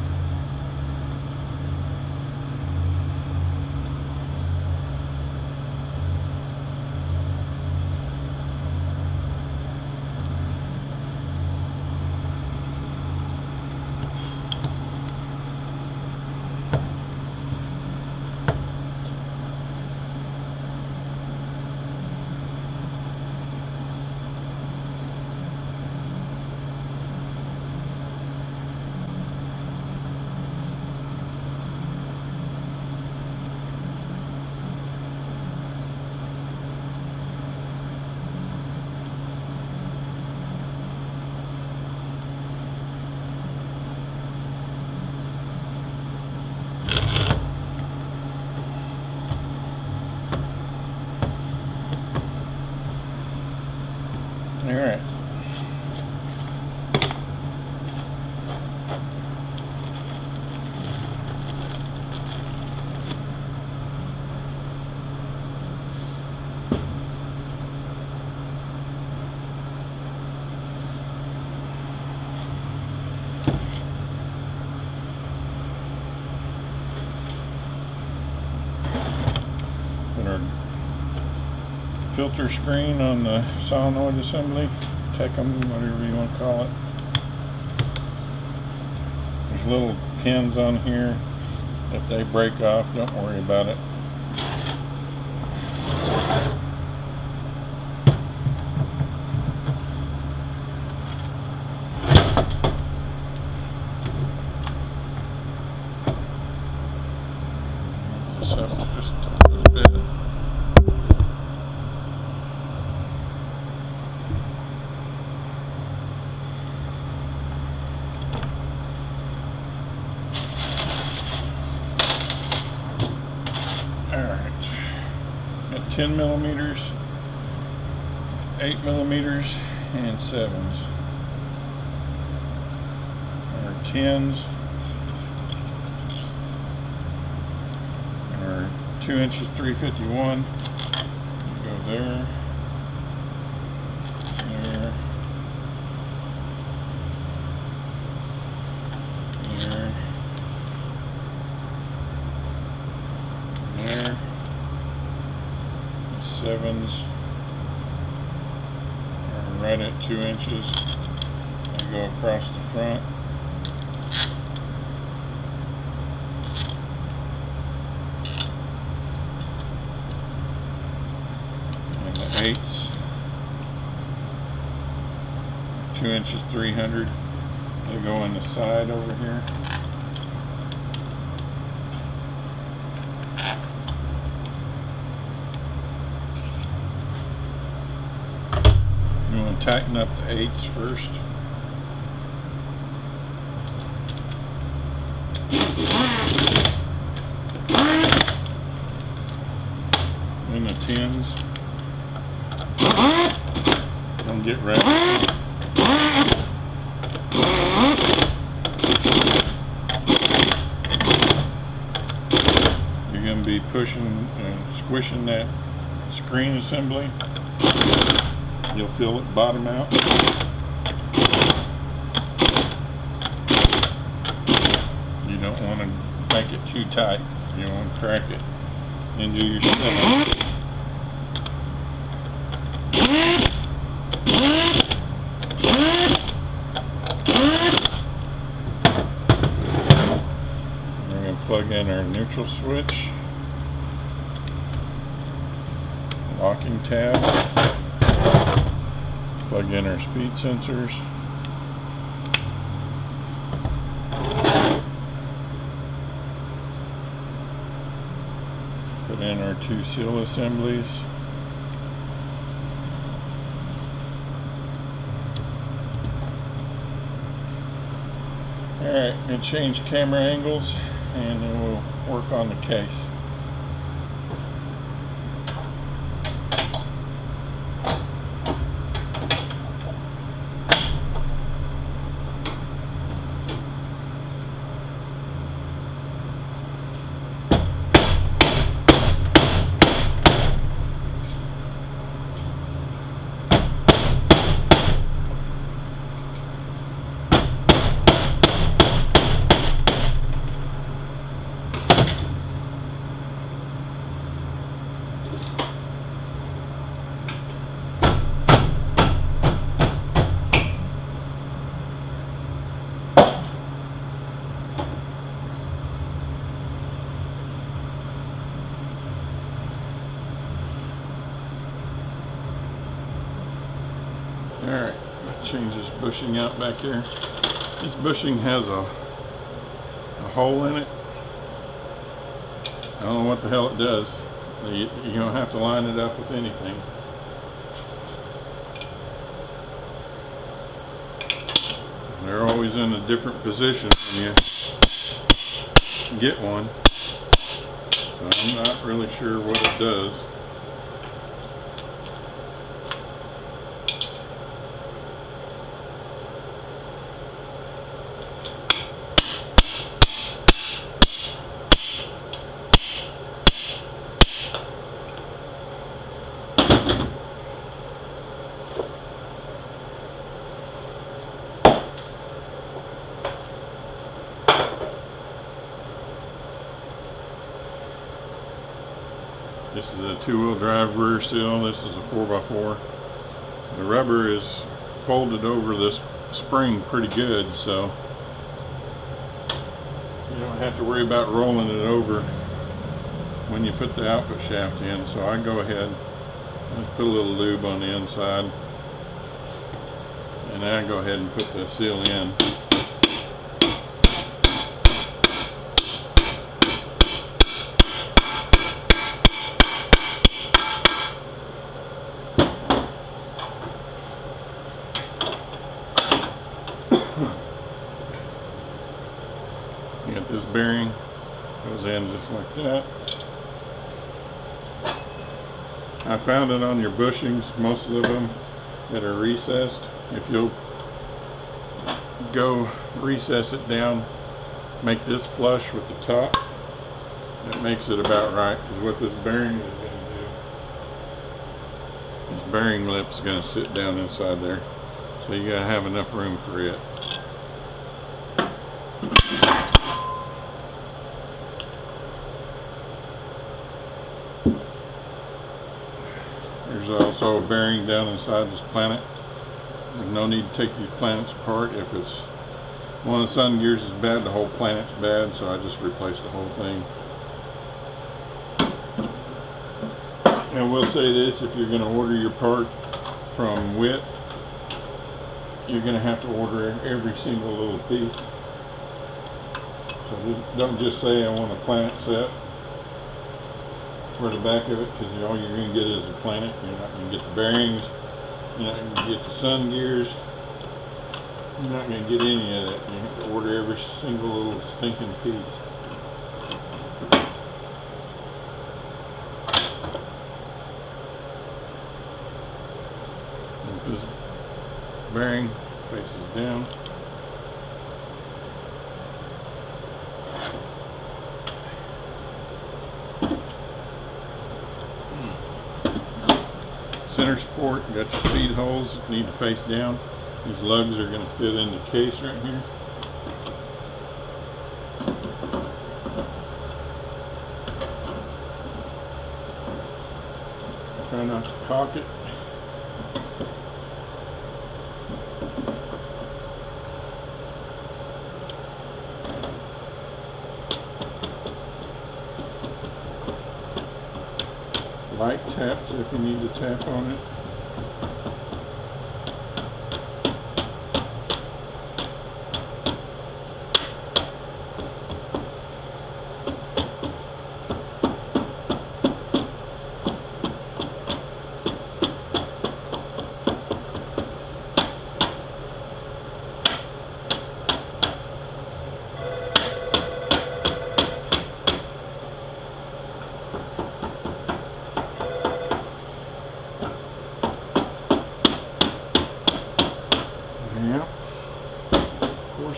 Alright. Put our filter screen on the solenoid assembly, Tecum, whatever you want to call it. There's little pins on here. If they break off, don't worry about it. Just a little bit. Alright, at 10 millimeters, 8mm and 7s. Our 10s are 2 inches 351. Go there, there, there, there. 7s are right at 2 inches. They go across the front. And the 8s, 2 inches 300. They go on the side over here. You want to tighten up the 8s first. Then the 10s. Don't get wrapped. You're going to be pushing, squishing that screen assembly. You'll feel it bottom out. You don't want to make it too tight. You don't want to crack it into your stomach. We're going to plug in our neutral switch, locking tab. Plug in our speed sensors. Put in our 2 seal assemblies. Alright, and change camera angles, and then we'll work on the case. Alright, change this bushing out back here. This bushing has a hole in it. I don't know what the hell it does. You don't have to line it up with anything. They're always in a different position when you get one. So I'm not really sure what it does. This is a 2-wheel drive rear seal. This is a 4x4. The rubber is folded over this spring pretty good, so you don't have to worry about rolling it over when you put the output shaft in. So I go ahead and put a little lube on the inside, and then I go ahead and put the seal in. You got this bearing, goes in just like that. I found it on your bushings, most of them that are recessed. If you'll go recess it down, make this flush with the top, that makes it about right, because what this bearing is going to do, this bearing lip's going to sit down inside there, so you got to have enough room for it. There's also a bearing down inside this planet. There's no need to take these planets apart. If it's one of the sun gears is bad, the whole planet's bad, so I just replaced the whole thing. And we'll say this, if you're going to order your part from WIT, you're going to have to order every single little piece. So don't just say I want a planet set for the back of it, because all you're going to get is a planet. You're not going to get the bearings, you're not going to get the sun gears, you're not going to get any of that. You have to order every single little stinking piece. And this bearing faces down. Center support, you got your feed holes that need to face down. These lugs are going to fit in the case right here. Try not to cock it. Light taps if you need to tap on it.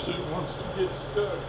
It wants to get stuck.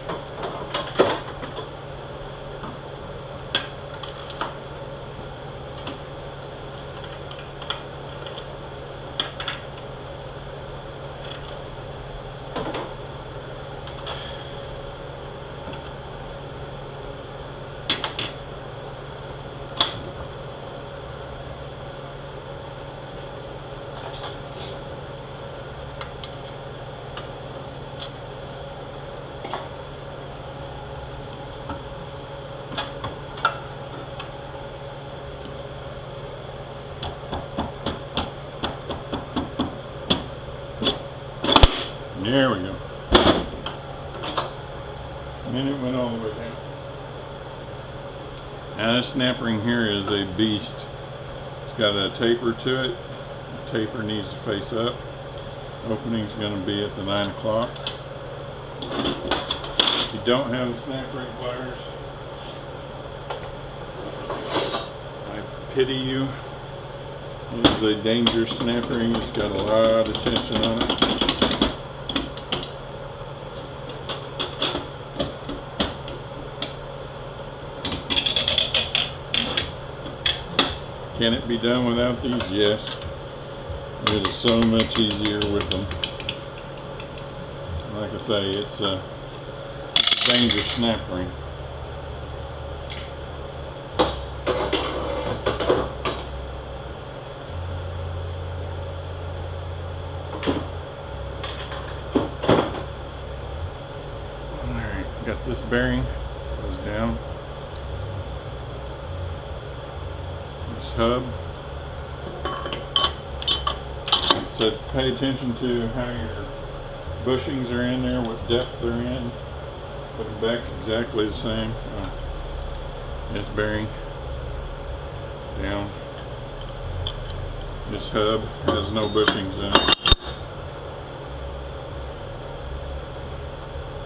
There we go. And then it went all the way down. Now this snap ring here is a beast. It's got a taper to it. The taper needs to face up. Opening's going to be at the 9 o'clock. If you don't have the snap ring pliers, I pity you. This is a dangerous snap ring. It's got a lot of tension on it. Can it be done without these? Yes. It is so much easier with them. Like I say, it's a dangerous snap ring. Alright, got this bearing, goes down. Hub. So pay attention to how your bushings are in there, what depth they're in. Put them back exactly the same. This bearing down. This hub has no bushings in it.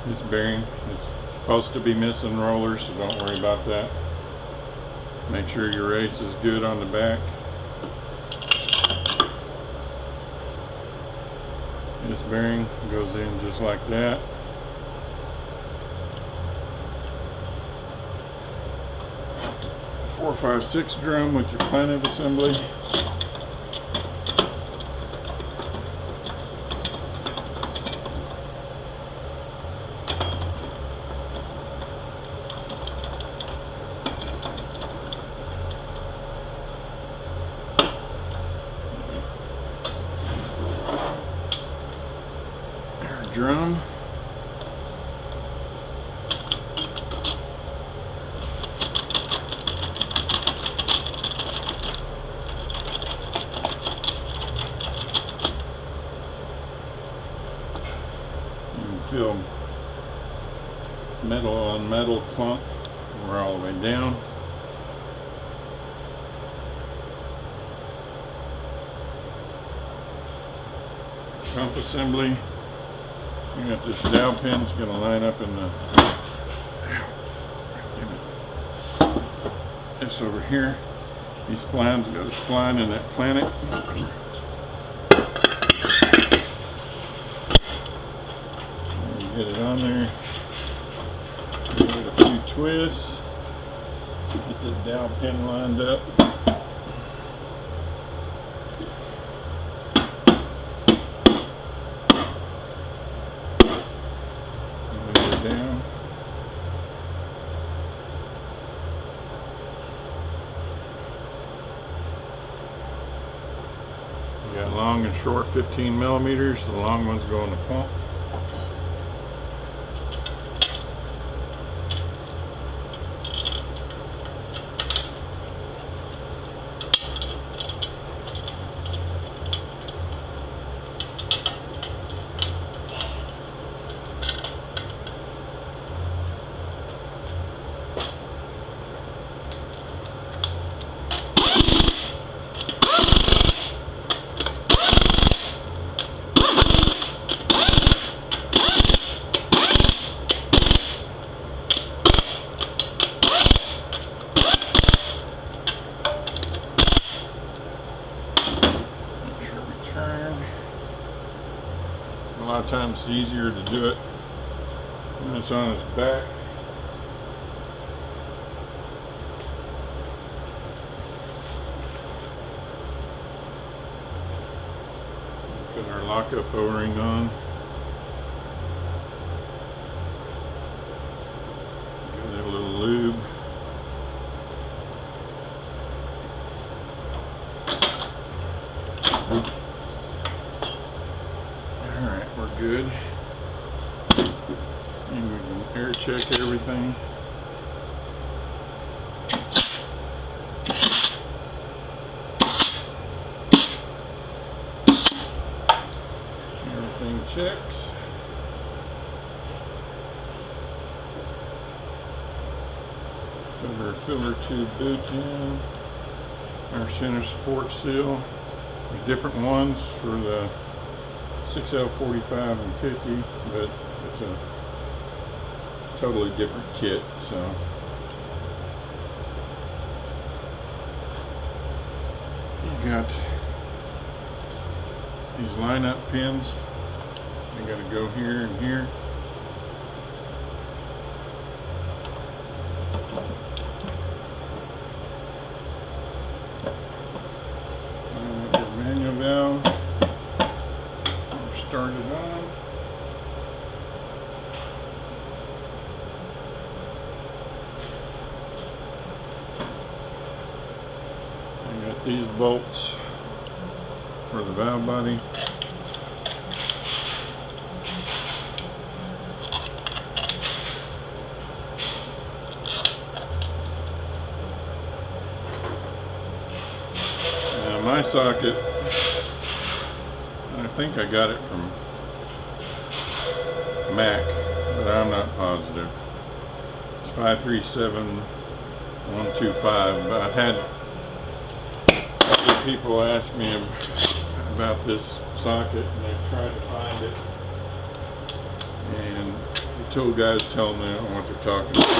This bearing is supposed to be missing rollers, so don't worry about that. Make sure your race is good on the back. This bearing goes in just like that. Four, 5, 6 drum with your planet assembly. Drum. You can feel metal on metal clunk. We're all the way down. Pump assembly. You got this dowel pin's going to line up in the this over here. These splines got a spline in that planet. And you get it on there. Give it a few twists. Get the dowel pin lined up. Down. You got long and short 15 millimeters. The long ones go in the pump. A lot of times it's easier to do it when it's on its back. Put our lockup O-ring on. Give it a little lube. Alright, we're good. And we can air check everything. Everything checks. Put our filler tube boot in. Our center support seal. There's different ones for the 6L 45 and 50, but it's a totally different kit, so you got these line-up pins. They got to go here and here. Your manual valve. Start it on. I got these bolts for the valve body. Now my socket, I think I got it from Mac, but I'm not positive. It's 537125, but I've had other people ask me about this socket and they've tried to find it, and the tool guys tell them they don't know what they're talking about.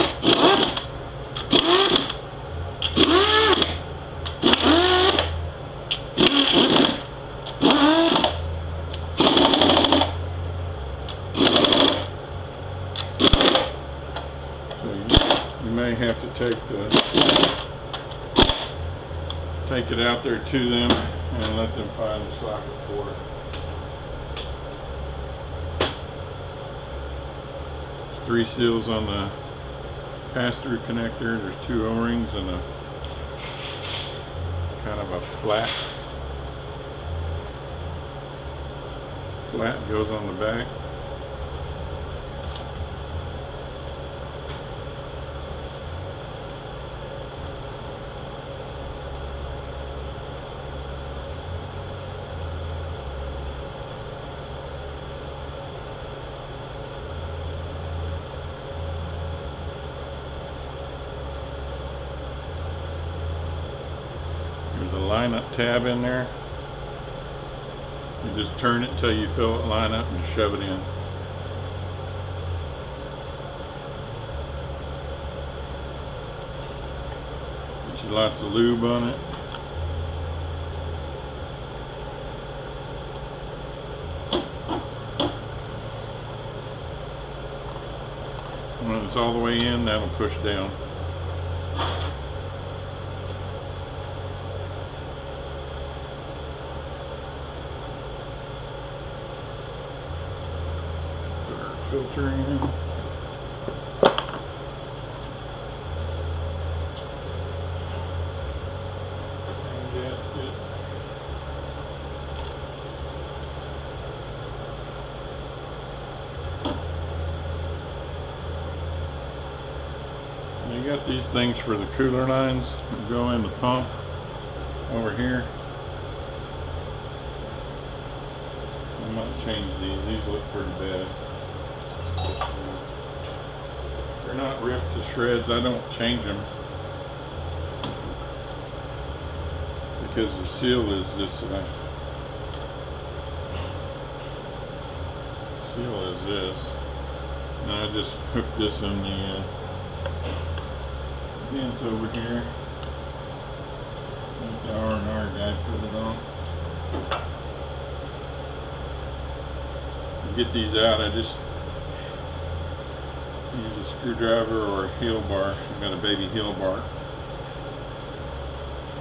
out there to them and let them find the socket for it. There's 3 seals on the pass-through connector. There's 2 O-rings and a kind of a flat goes on the back. There's a lineup tab in there. You just turn it till you feel it line up and shove it in. Get you lots of lube on it. When it's all the way in, that'll push down. Filter in. And gasket. And you got these things for the cooler lines that go in the pump over here. I might change these. These look pretty bad. They're not ripped to shreds. I don't change them because the seal is this and I just hook this on the vent over here. Let the R&R guy put it on. To get these out, I just use a screwdriver or a heel bar. I've got a baby heel bar.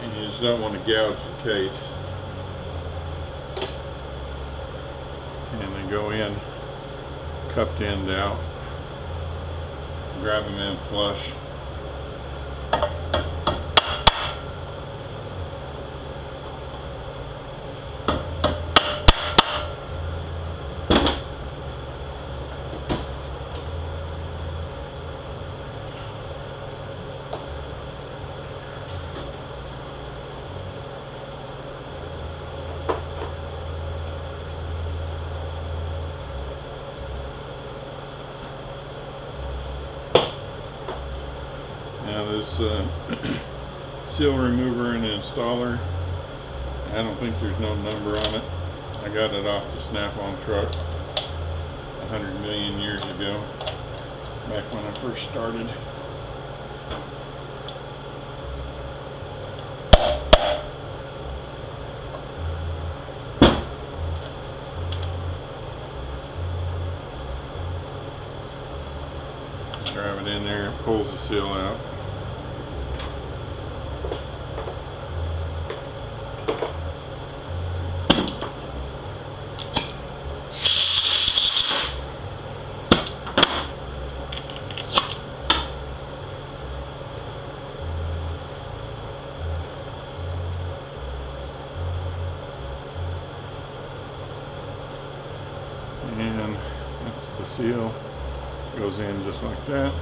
And you just don't want to gouge the case. And they go in, cupped end out. Grab them in flush. Now this seal remover and installer, I don't think there's no number on it. I got it off the Snap-on truck 100 million years ago, back when I first started. Drive it in there, it pulls the seal out. And that's the seal. Goes in just like that.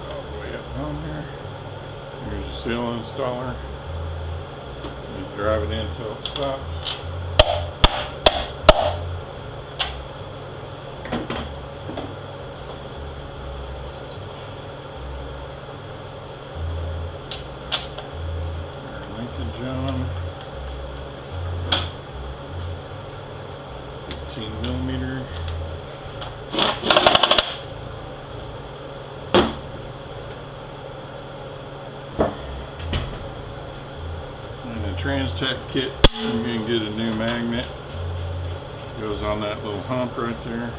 All the way up on there. Here's the seal installer. Just drive it in until it stops. John, 15 millimeter. And the Trans-Tech kit, you can get a new magnet. Goes on that little hump right there.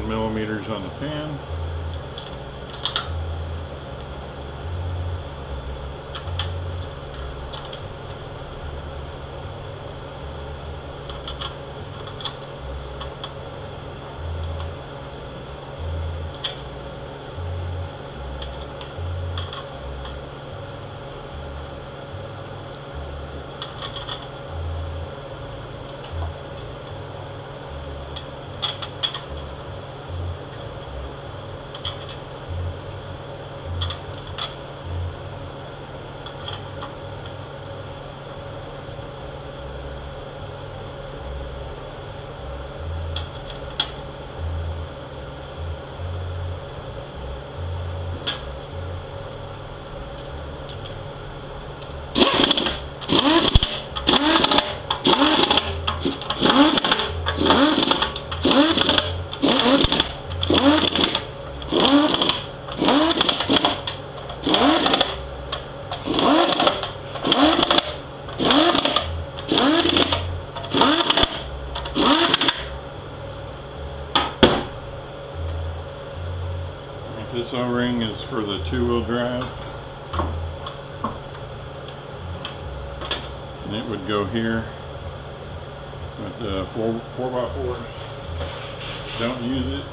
millimeters on the pan. This O-ring is for the two-wheel drive, and it would go here. But the 4x4s don't use it.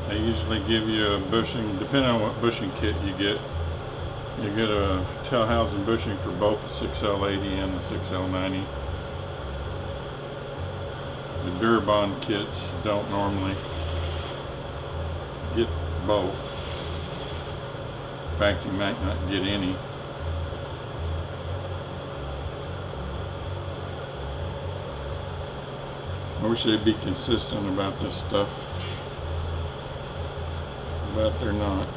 They usually give you a bushing, depending on what bushing kit you get. You get a tail housing bushing for both the 6L80 and the 6L90. The Durabond kits don't normally get both. In fact, you might not get any. I wish they'd be consistent about this stuff, but they're not.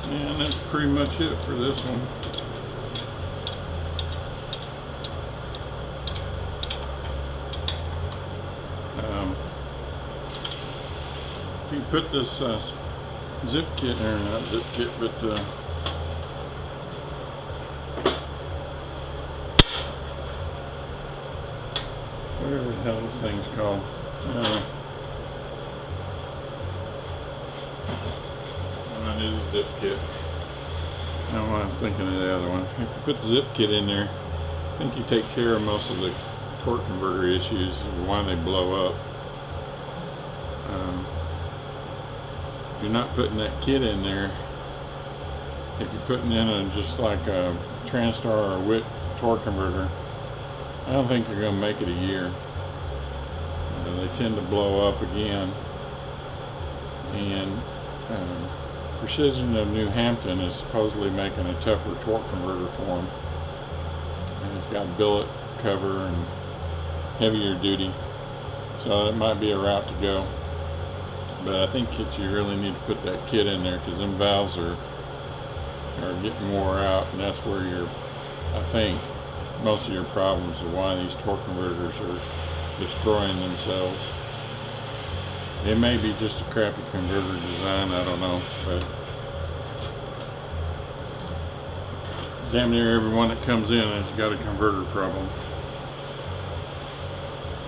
And that's pretty much it for this one. If you put this zip kit, or not zip kit, but whatever the hell this thing's called. It is a zip kit. I was thinking of the other one. If you put the zip kit in there, I think you take care of most of the torque converter issues and why they blow up. If you're not putting that kit in there, if you're putting in a just like a Transtar or a WIT torque converter, I don't think you're going to make it a year. They tend to blow up again. And Precision of New Hampton is supposedly making a tougher torque converter for them, and it's got billet cover and heavier duty, so it might be a route to go. But I think you really need to put that kit in there, because them valves are getting wore out, and that's where I think most of your problems are why these torque converters are destroying themselves. It may be just a crappy converter design, I don't know, but damn near everyone that comes in has got a converter problem.